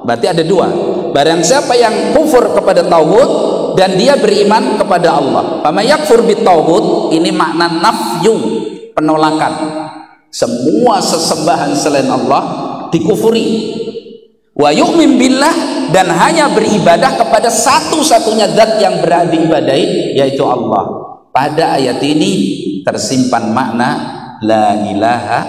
Berarti ada dua. Barang siapa yang kufur kepada tauhid dan dia beriman kepada Allah. Faman yakfur bitaghut, ini makna nafyu, penolakan. Semua sesembahan selain Allah dikufuri. Wa yu'min billah, dan hanya beribadah kepada satu-satunya zat yang berhak diibadahi, yaitu Allah. Pada ayat ini tersimpan makna la ilaha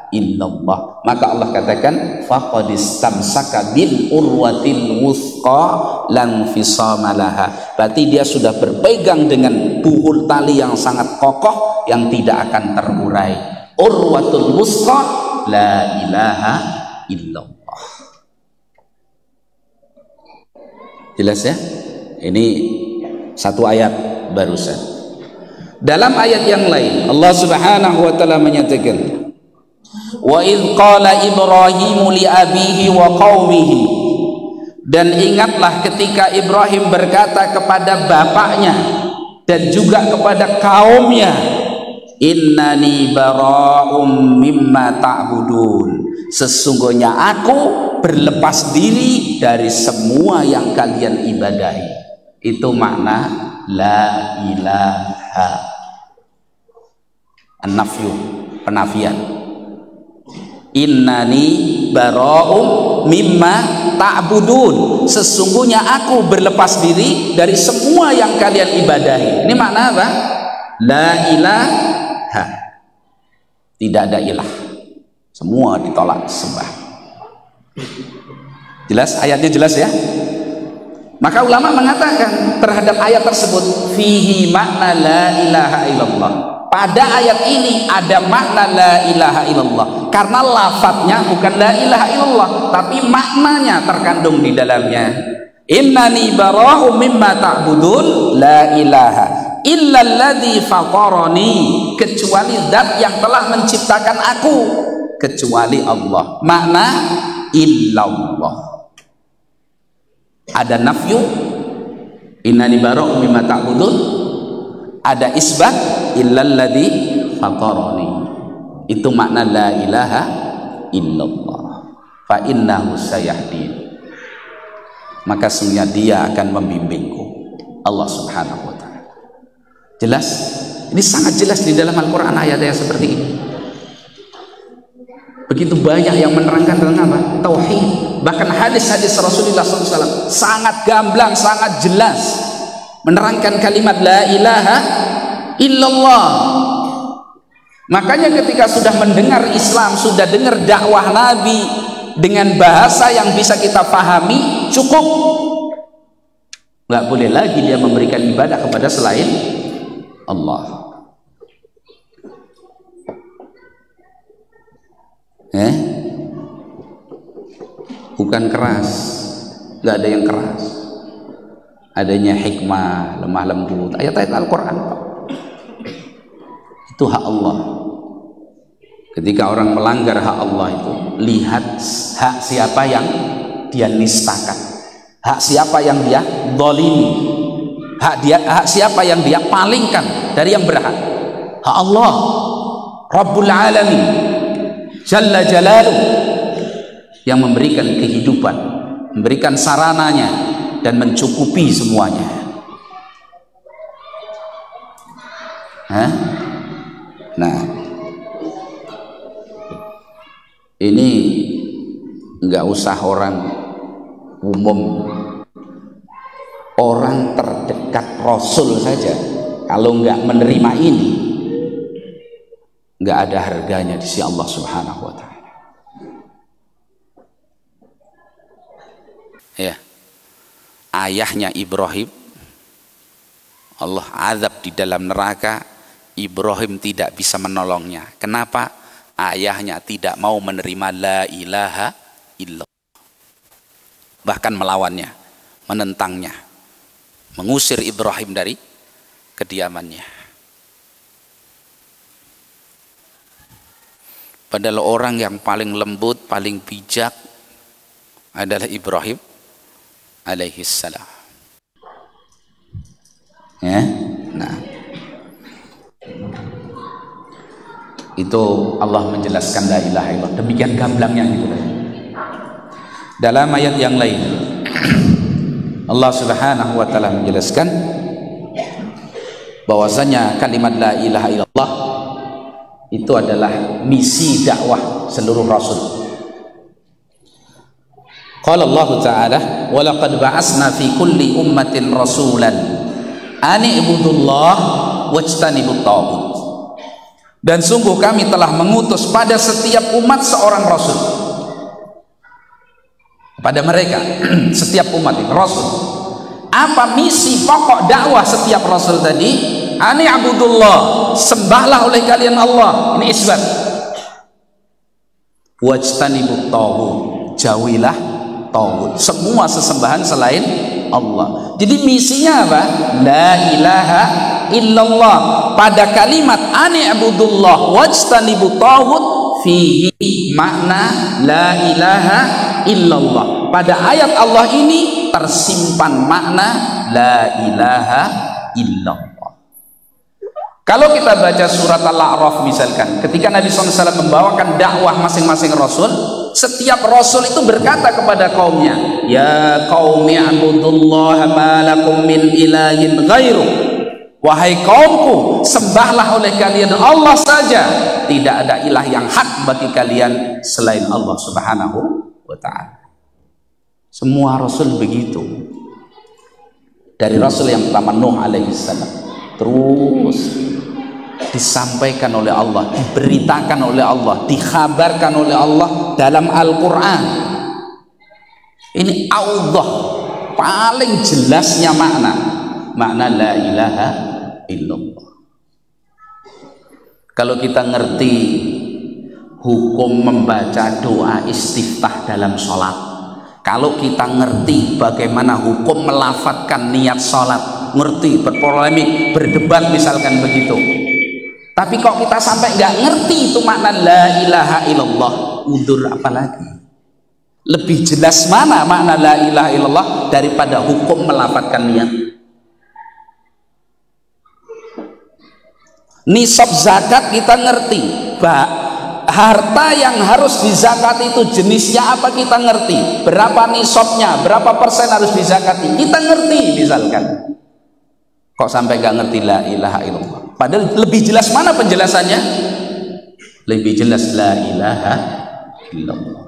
illallah. Maka Allah katakan faqad istamsaka bil urwatil wuthqa lan fisama laha. Berarti dia sudah berpegang dengan buhul tali yang sangat kokoh yang tidak akan terurai. Urwatul wuthqa la ilaha illallah. Jelas ya? Ini satu ayat barusan. Dalam ayat yang lain Allah Subhanahu wa taala menyatakan, wa idz qala Ibrahimu li abihi wa qaumihi, dan ingatlah ketika Ibrahim berkata kepada bapaknya dan juga kepada kaumnya, innani bara'um mimma ta'budun, sesungguhnya aku berlepas diri dari semua yang kalian ibadahi. Itu makna la ilaha. An-nafyu, penafian. Innani bara'um mimma ta'budun, sesungguhnya aku berlepas diri dari semua yang kalian ibadahi. Ini makna apa? La ilaha, tidak ada ilah, semua ditolak sembah. Jelas? Ayatnya jelas ya? Maka ulama mengatakan terhadap ayat tersebut fihi makna la ilaha illallah. Pada ayat ini ada makna la ilaha illallah, karena lafadznya bukan la ilaha illallah, tapi maknanya terkandung di dalamnya. Innani bara'um mimma ta'budun la ilaha illalladzi fatarani, kecuali zat yang telah menciptakan aku, kecuali Allah. Makna illallah. Ada nafyu, innani bara'um mimma ta'budun, ada isbat illalladzi fatarani. Itu makna la ilaha illallah. Fa innahu sayahdin, maka sesungguhnya dia akan membimbingku. Allah Subhanahu wa taala. Jelas? Ini sangat jelas di dalam Al-Qur'an ayat-ayat seperti ini. Begitu banyak yang menerangkan tentang apa? Tauhid. Bahkan hadis-hadis Rasulullah SAW sangat gamblang, sangat jelas menerangkan kalimat la ilaha illallah. Makanya ketika sudah mendengar Islam, sudah dengar dakwah Nabi dengan bahasa yang bisa kita pahami, cukup. Nggak boleh lagi dia memberikan ibadah kepada selain Allah. Bukan keras, nggak ada yang keras, adanya hikmah, lemah lembut, ayat-ayat Al-Quran. Itu hak Allah. Ketika orang melanggar hak Allah itu, lihat hak siapa yang dia nistakan, hak siapa yang dia zalimi, hak siapa yang dia palingkan dari yang berhak. Hak Allah Rabbul Alamin Jalla Jalaluh, yang memberikan kehidupan, memberikan sarananya dan mencukupi semuanya. Nah, ini nggak usah orang umum, orang terdekat Rasul saja kalau nggak menerima ini, nggak ada harganya di sisi Allah Subhanahu wa taala. Ya, ayahnya Ibrahim Allah azab di dalam neraka, Ibrahim tidak bisa menolongnya. Kenapa? Ayahnya tidak mau menerima la ilaha illallah, bahkan melawannya, menentangnya, mengusir Ibrahim dari kediamannya. Padahal orang yang paling lembut, paling bijak adalah Ibrahim alaihissalam. Nah, Itu Allah menjelaskan la ilaha illallah. Demikian gamblangnya gitu. Dalam ayat yang lain Allah Subhanahu wa taala menjelaskan bahwasanya kalimat la ilaha illallah itu adalah misi dakwah seluruh rasul. Qala Allah Ta'ala, "Wa laqad ba'atsna fi kulli ummatin rasulan an i'budullah wajtanibut taghut." Dan sungguh kami telah mengutus pada setiap umat seorang rasul. Pada mereka, setiap umat itu rasul. Apa misi pokok dakwah setiap rasul tadi? An i'budullah, sembahlah oleh kalian Allah. Ini isbat. Wajtanibut taghut, jauhilah tauhid, semua sesembahan selain Allah. Jadi misinya apa? La ilaha illallah. Pada kalimat ani'budullah wajtanibut tauhid fihi makna la ilaha illallah. Pada ayat Allah ini tersimpan makna la ilaha illallah. Kalau kita baca surat Al-A'raf misalkan, ketika Nabi SAW membawakan dakwah masing-masing rasul, setiap rasul itu berkata kepada kaumnya, ya qaumi i'budullaha ma lakum min ilahin ghairu. Wahai kaumku, sembahlah oleh kalian Allah saja, tidak ada ilah yang hak bagi kalian selain Allah Subhanahu wa ta'ala. Semua rasul begitu. Dari rasul yang pertama Nuh alaihissalam, terus disampaikan oleh Allah, diberitakan oleh Allah, dikhabarkan oleh Allah dalam Al-Quran. Ini Allah paling jelasnya makna la ilaha illallah. Kalau kita ngerti hukum membaca doa istiftah dalam sholat, kalau kita ngerti bagaimana hukum melafadzkan niat sholat, ngerti, berpolemik, berdebat misalkan begitu, tapi kok kita sampai nggak ngerti itu makna la ilaha illallah, udzur apa lagi? Lebih jelas mana makna la ilaha illallah daripada hukum melafadzkan niat? Nisab zakat kita ngerti, harta yang harus dizakati itu jenisnya apa kita ngerti, berapa nisabnya, berapa persen harus dizakati kita ngerti misalkan. Kok sampai nggak ngerti la ilaha illallah? Padahal lebih jelas mana penjelasannya? Lebih jelas la ilaha illallah.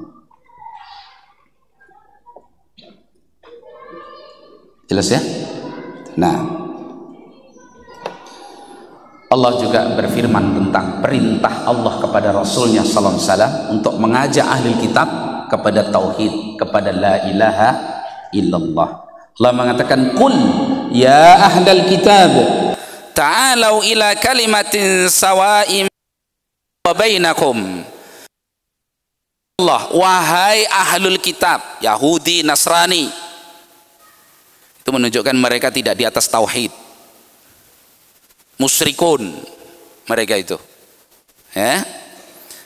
Jelas ya? Nah, Allah juga berfirman tentang perintah Allah kepada Rasulnya sallallahu alaihi wasallam untuk mengajak ahli kitab kepada tauhid, kepada la ilaha illallah. Allah mengatakan, "Qul ya ahlal kitab ta'alau ila kalimatin sawa'im wa bainakum." Allah, wahai ahlul kitab, Yahudi, Nasrani, itu menunjukkan mereka tidak di atas tauhid, musyrikun mereka itu, ya.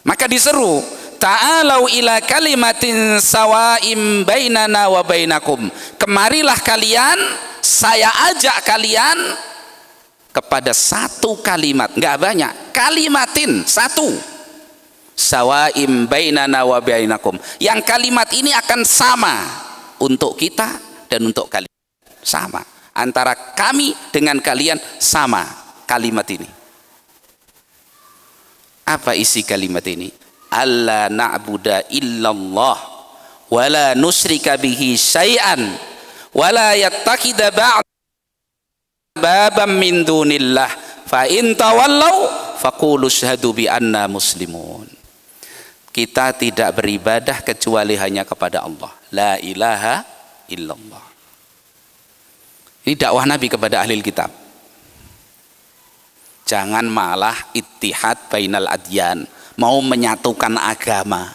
Maka diseru, ta'alau ila kalimatin sawa'im bainana wa bainakum, kemarilah kalian, saya ajak kalian kepada satu kalimat, nggak banyak, kalimatin, satu, sawa'im bainana wa bainakum, yang kalimat ini akan sama untuk kita dan untuk kalian, sama antara kami dengan kalian, sama kalimat ini. Apa isi kalimat ini? Alla na'budu illallah wa la nusyrika bihi syai'an wa la yattakhidha ba'dan min dunillah fa in tawallaw faqulu syahadu bi anna muslimun. Kita tidak beribadah kecuali hanya kepada Allah, la ilaha illallah. Ini dakwah Nabi kepada ahli kitab. Jangan malah ittihad bainal adyan, mau menyatukan agama,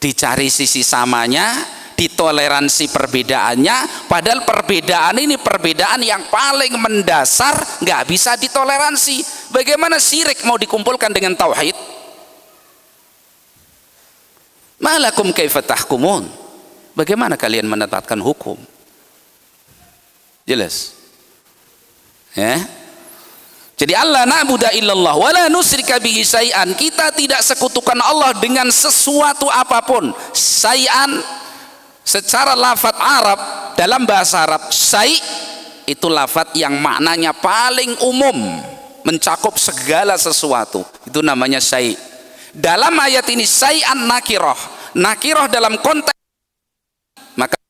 dicari sisi samanya, ditoleransi perbedaannya, padahal perbedaan ini perbedaan yang paling mendasar, nggak bisa ditoleransi. Bagaimana syirik mau dikumpulkan dengan tauhid? Malakum kaifa tahkumun, bagaimana kalian menetapkan hukum? Jelas ya. Jadi Allah na'budu illallah wa la nusyrika bihi syai'an. Kita tidak sekutukan Allah dengan sesuatu apapun. Syai'an secara lafadz Arab, dalam bahasa Arab, syai' itu lafadz yang maknanya paling umum, mencakup segala sesuatu. Itu namanya syai'. Dalam ayat ini syai'an nakirah. Nakirah dalam konteks, maka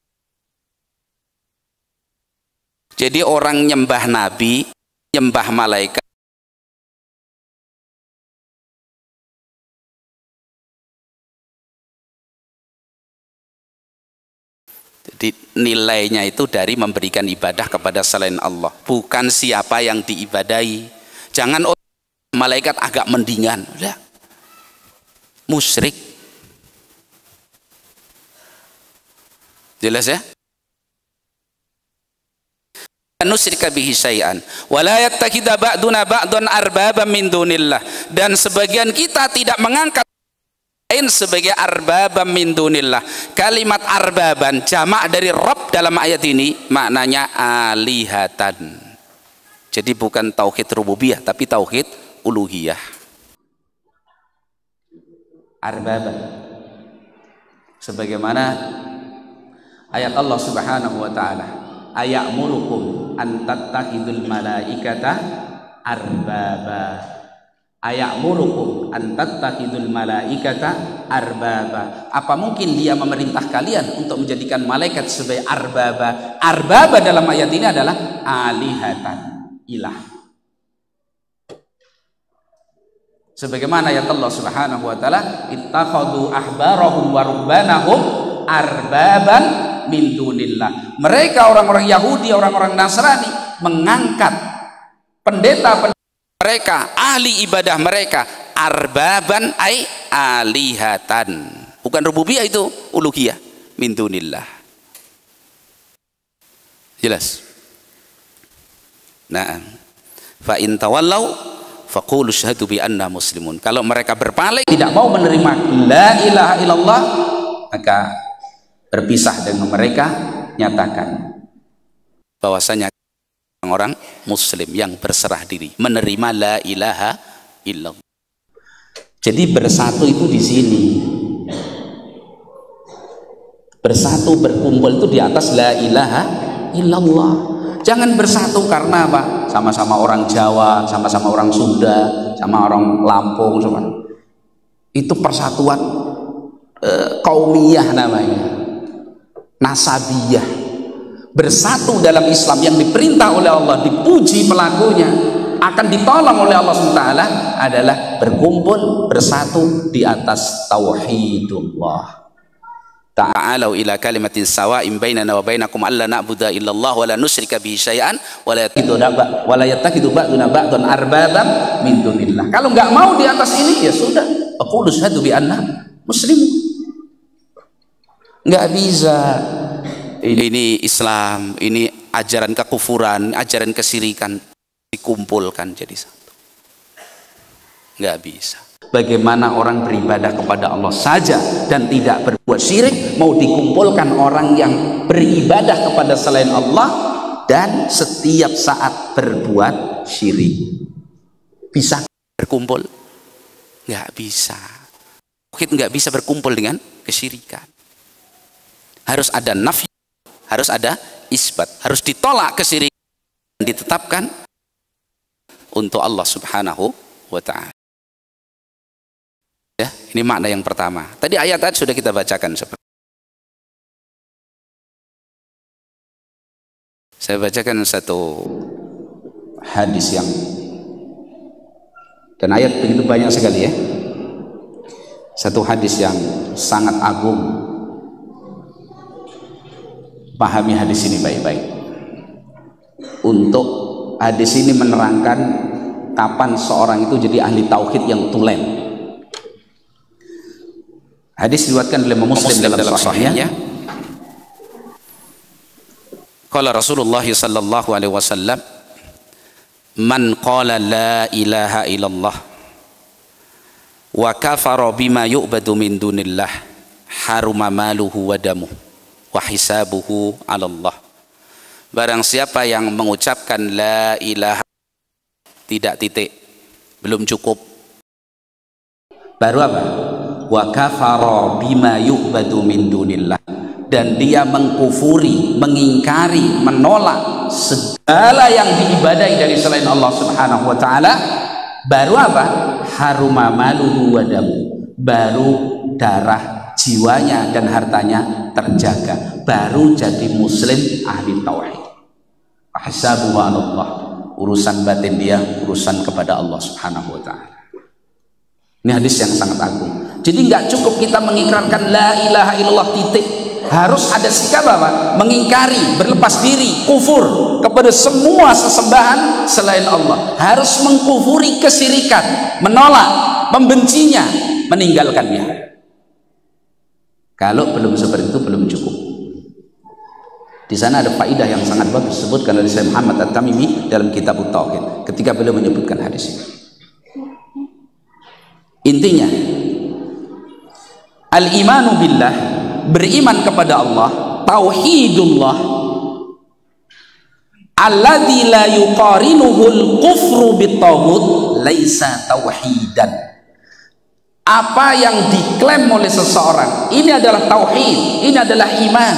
jadi orang nyembah nabi, nyembah malaikat, jadi nilainya itu dari memberikan ibadah kepada selain Allah, bukan siapa yang diibadahi. Jangan malaikat agak mendingan, udah musyrik. Jelas ya? Nusyrika bihi syai'an wa la yattakhidha ba'duna ba'dan arbaban min dunillah, dan sebagian kita tidak mengangkat lain sebagai arbaban min dunillah. Kalimat arbaban jamak dari Rabb dalam ayat ini maknanya alihatan. Jadi bukan tauhid rububiyah tapi tauhid uluhiyah. Arbaban sebagaimana ayat Allah Subhanahu wa taala, aya'murukum an tattakhidul malaikata arbaba. Aya'murukum an tattakhidul malaikata arbaba. Apa mungkin dia memerintah kalian untuk menjadikan malaikat sebagai arbaba? Arbaba dalam ayat ini adalah alihatan, ilah. Sebagaimana ayat Allah Subhanahu wa taala, ittakhadhu ahbarahum wa rubbanahum arbaban min dunillah. Mereka orang-orang Yahudi, orang-orang Nasrani mengangkat pendeta mereka, ahli ibadah mereka, arbaban ay alihatan. Bukan rububiyah, itu uluhiyah, min dunillah. Jelas? Nah, fa in tawallau faqulu syahadu bi anna muslimun. Kalau mereka berpaling, tidak mau menerima la ilaha illallah, maka berpisah dengan mereka, nyatakan bahwasanya orang muslim yang berserah diri menerima la ilaha illallah. Jadi bersatu itu di sini, bersatu berkumpul itu di atas la ilaha illallah. Jangan bersatu karena apa? Sama-sama orang Jawa, sama-sama orang Sunda, sama orang Lampung, sama. Itu persatuan kaumiyah namanya, nasabiyah. Bersatu dalam Islam yang diperintah oleh Allah, dipuji pelakunya, akan ditolong oleh Allah SWT adalah berkumpul, bersatu di atas tauhidullah. Ta'alau ila kalimatin sawa'in bainana wa bainakum alla na'budu illallah wa la nusyrika bihi syai'an wa la yattakhidhu ba'duna ba'dan arbaban min dunillah. Kalau nggak mau di atas ini, ya sudah, aqulu syahadu bi anna muslimun. Nggak bisa. Ini Islam, ini ajaran kekufuran, ajaran kesirikan dikumpulkan jadi satu. Nggak bisa. Bagaimana orang beribadah kepada Allah saja dan tidak berbuat syirik, mau dikumpulkan orang yang beribadah kepada selain Allah dan setiap saat berbuat syirik? Bisa berkumpul? Nggak bisa. Kita nggak bisa berkumpul dengan kesyirikan. Harus ada nafyu, harus ada isbat, harus ditolak kesyirikan, ditetapkan untuk Allah Subhanahu wa ta'ala. Ya, ini makna yang pertama. Tadi ayat tadi sudah kita bacakan. Saya bacakan satu hadis yang, dan ayat begitu banyak sekali ya. Satu hadis yang sangat agung. Pahami hadis ini baik-baik. Untuk hadis ini menerangkan kapan seorang itu jadi ahli tauhid yang tulen. Hadis diriwayatkan oleh Muslim dalam sahihnya. Qala Rasulullah sallallahu alaihi wasallam, man qala la ilaha illallah wa kafara bima yu'badu min dunillah haruma maluhu wa damuhu wa hisabuhu 'ala Allah. Barang siapa yang mengucapkan la ilaha tidak titik, belum cukup. Baru apa? Wa kafara bima yu'badu min dunillah, dan dia mengkufuri, mengingkari, menolak segala yang diibadahi dari selain Allah Subhanahu wa taala. Baru apa? Haruma maluhu wa damu, baru darah, jiwanya dan hartanya terjaga, baru jadi muslim ahli tauhid. Hasabu Allah, urusan batin dia urusan kepada Allah Subhanahu wa taala. Ini hadis yang sangat agung. Jadi nggak cukup kita mengikrarkan la ilaha illallah titik, harus ada sikap apa? Mengingkari, berlepas diri, kufur kepada semua sesembahan selain Allah. Harus mengkufuri kesyirikan, menolak, membencinya, meninggalkannya. Kalau belum seperti itu belum cukup. Di sana ada faidah yang sangat bagus disebutkan oleh Syekh Muhammad At-Tamimi dalam kitab At-Tauhid ketika beliau menyebutkan hadis ini. Intinya, al-imanu billah, beriman kepada Allah, tauhidullah, alladzi la yuqarinuhul kufru bitaghut, laisa tauhidan. Apa yang diklaim oleh seseorang ini adalah tauhid, ini adalah iman,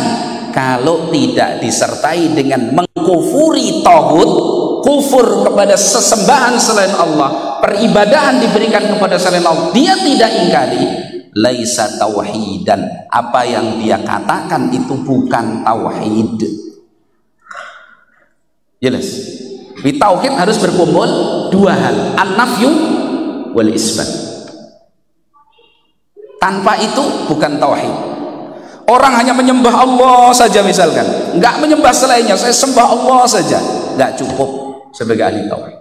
kalau tidak disertai dengan mengkufuri taghut, kufur kepada sesembahan selain Allah, peribadahan diberikan kepada selain Allah, dia tidak ingkari, laisa tauhidan, apa yang dia katakan itu bukan tauhid. Jelas. Di tauhid harus berkumpul dua hal, an-nafyu wal isbat. Tanpa itu bukan tauhid. Orang hanya menyembah Allah saja misalkan, enggak menyembah selainnya, saya sembah Allah saja, enggak cukup sebagai ahli tauhid.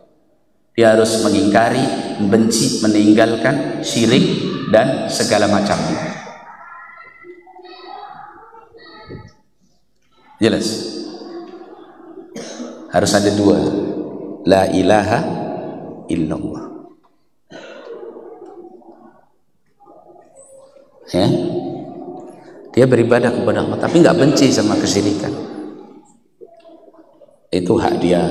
Dia harus mengingkari, membenci, meninggalkan syirik dan segala macamnya. Jelas. Harus ada dua, la ilaha illallah. Ya, dia beribadah kepada Allah tapi nggak benci sama kesyirikan, itu hak dia,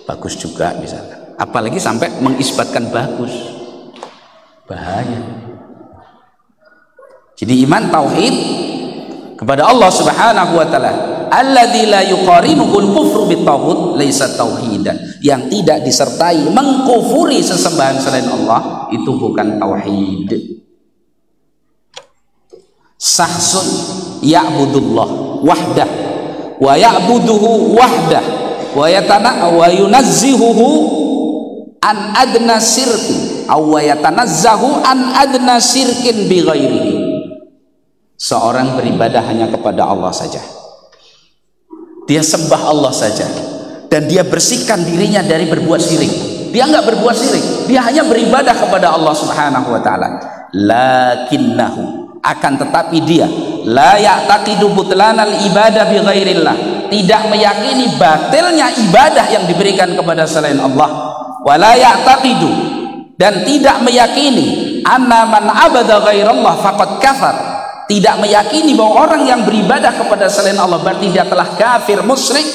bagus juga misalkan. Apalagi sampai mengisbatkan bagus, bahaya. Jadi iman tauhid kepada Allah Subhanahu wa taala, alladzi la yuqarinuhul kufru bitaghut, laisa tauhidan, yang tidak disertai mengkufuri sesembahan selain Allah, itu bukan tauhid. Sahsun ya'budullah wahdah wa ya'buduhu wahdah wa yunazzihuhu an adna sirkin aw yatanazzahu an adna sirkin bi ghairihi. Seorang beribadah hanya kepada Allah saja, dia sembah Allah saja, dan dia bersihkan dirinya dari berbuat syirik. Dia enggak berbuat syirik, dia hanya beribadah kepada Allah Subhanahu wa taala. Lakinnahu, akan tetapi dia la ya'taqidu butlanal ibadah bi ghairillah, tidak meyakini batilnya ibadah yang diberikan kepada selain Allah. Wala ya'taqidu, dan tidak meyakini anna man abada ghairallah faqad kafar, tidak meyakini bahwa orang yang beribadah kepada selain Allah berarti dia telah kafir, musyrik.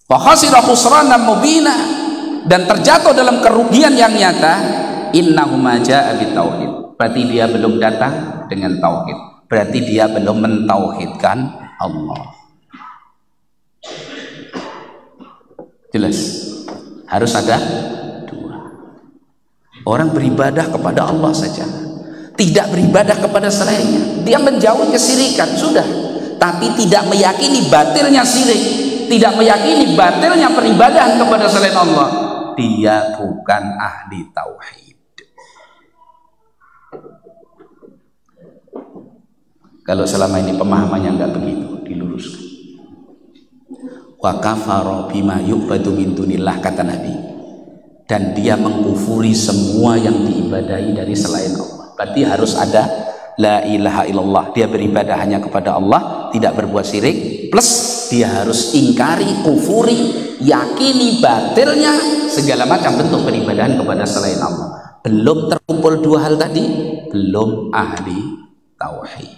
Wa khasira khusranan mubina, dan terjatuh dalam kerugian yang nyata. Innahu ma jaa'a bitauhid, berarti dia belum datang dengan tauhid, berarti dia belum mentauhidkan Allah. Jelas. Harus ada dua. Orang beribadah kepada Allah saja, tidak beribadah kepada selainnya, dia menjauhi kesyirikan, sudah. Tapi tidak meyakini batilnya syirik, tidak meyakini batilnya peribadahan kepada selain Allah, dia bukan ahli tauhid. Kalau selama ini pemahamannya enggak begitu, diluruskan. Wa kafara bima yu'badu min dunillah, kata Nabi, dan dia mengkufuri semua yang diibadahi dari selain Allah. Berarti harus ada la ilaha illallah, dia beribadah hanya kepada Allah, tidak berbuat syirik, plus dia harus ingkari, kufuri, yakini batilnya segala macam bentuk peribadahan kepada selain Allah. Belum terkumpul dua hal tadi, belum ahli tauhid,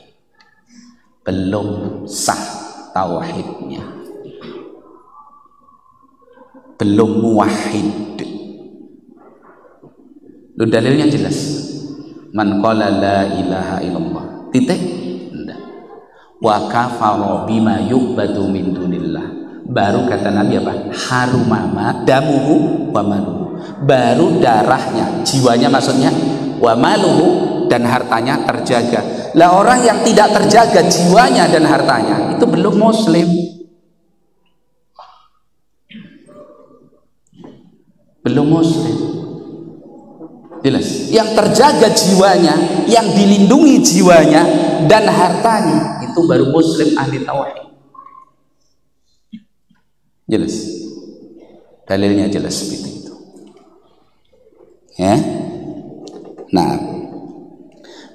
belum sah tauhidnya. belum muwahhid. Lu dalilnya jelas. Man qala la ilaha illallah. Titik. Enggak. Wa kafara bima yu'badu min dunillah. Baru kata Nabi apa? Harumama damuhu wa maluhu. Baru darahnya, jiwanya maksudnya, wa maluhu, dan hartanya terjaga. Lah orang yang tidak terjaga jiwanya dan hartanya itu belum muslim. Belum muslim. Jelas. Yang terjaga jiwanya, yang dilindungi jiwanya dan hartanya itu baru muslim ahli tauhid. Jelas. Dalilnya jelas seperti itu. Ya. Nah,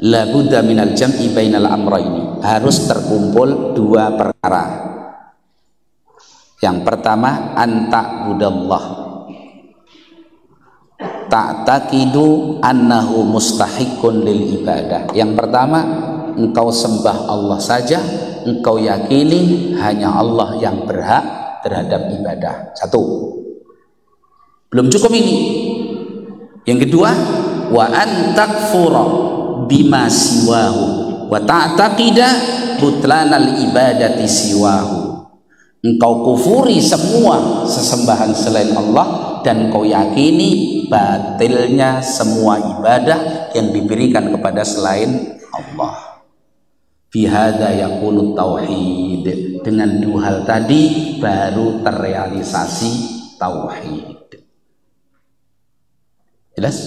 la budda minal jam'i bainal amrayni. Harus terkumpul dua perkara. Yang pertama, anta budallah, ta'taqidu annahu mustahiqun lil ibadah. Yang pertama, engkau sembah Allah saja, engkau yakini hanya Allah yang berhak terhadap ibadah. Satu. Belum cukup ini. Yang kedua, wa an takfura bima siwahu wa ta'taqida butlanal ibadati siwahu. Engkau kufuri semua sesembahan selain Allah dan engkau yakini batilnya semua ibadah yang diberikan kepada selain Allah. Bihada yaqulu tauhid. Dengan dua hal tadi baru terrealisasi tauhid. Jelas?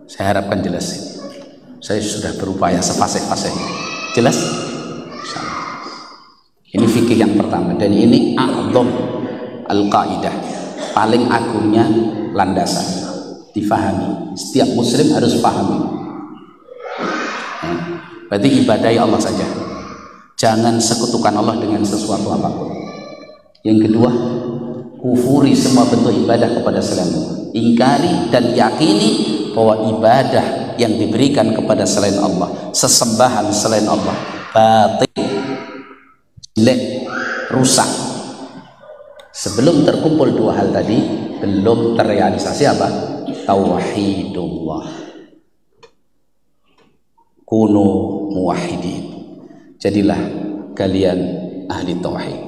Saya harapkan jelas. Saya sudah berupaya sefasih-fasih. Jelas? Ini fikih yang pertama, dan ini a'dham al-qaidah, paling agungnya landasan, difahami. Setiap muslim harus pahami. Berarti ibadahi Allah saja, jangan sekutukan Allah dengan sesuatu apapun. Yang kedua, kufuri semua bentuk ibadah kepada selain Allah. Ingkari dan yakini bahwa ibadah yang diberikan kepada selain Allah, sesembahan selain Allah, batil, jelek, rusak. Sebelum terkumpul dua hal tadi, belum terrealisasi apa? Tauhidullah. Kunu muwahhidin. Jadilah kalian ahli tauhid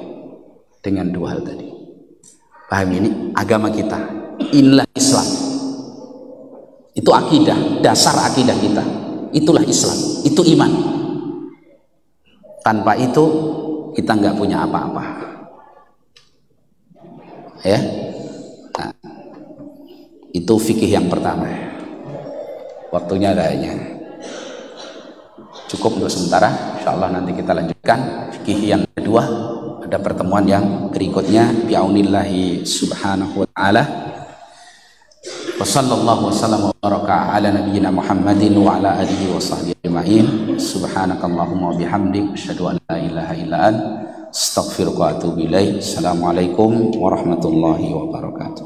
dengan dua hal tadi. Paham ini? Agama kita, inilah Islam. Itu akidah, dasar akidah kita. Itulah Islam, itu iman. Tanpa itu kita nggak punya apa-apa. Ya, nah, itu fikih yang pertama. Waktunya kayaknya cukup untuk sementara. Insyaallah nanti kita lanjutkan fikih yang kedua pada pertemuan yang berikutnya. Bi'aunillahi subhanahu wa ta'ala. Wa sallallahu wasallam wa baraka ala nabiyyina Muhammadin wa ala alihi wa sahbihi ajma'in. Subhanakallahumma wa bihamdik asyhadu an la ilaha illa anta astaghfiruka wa atubu ilaik. Assalamualaikum warahmatullahi wabarakatuh.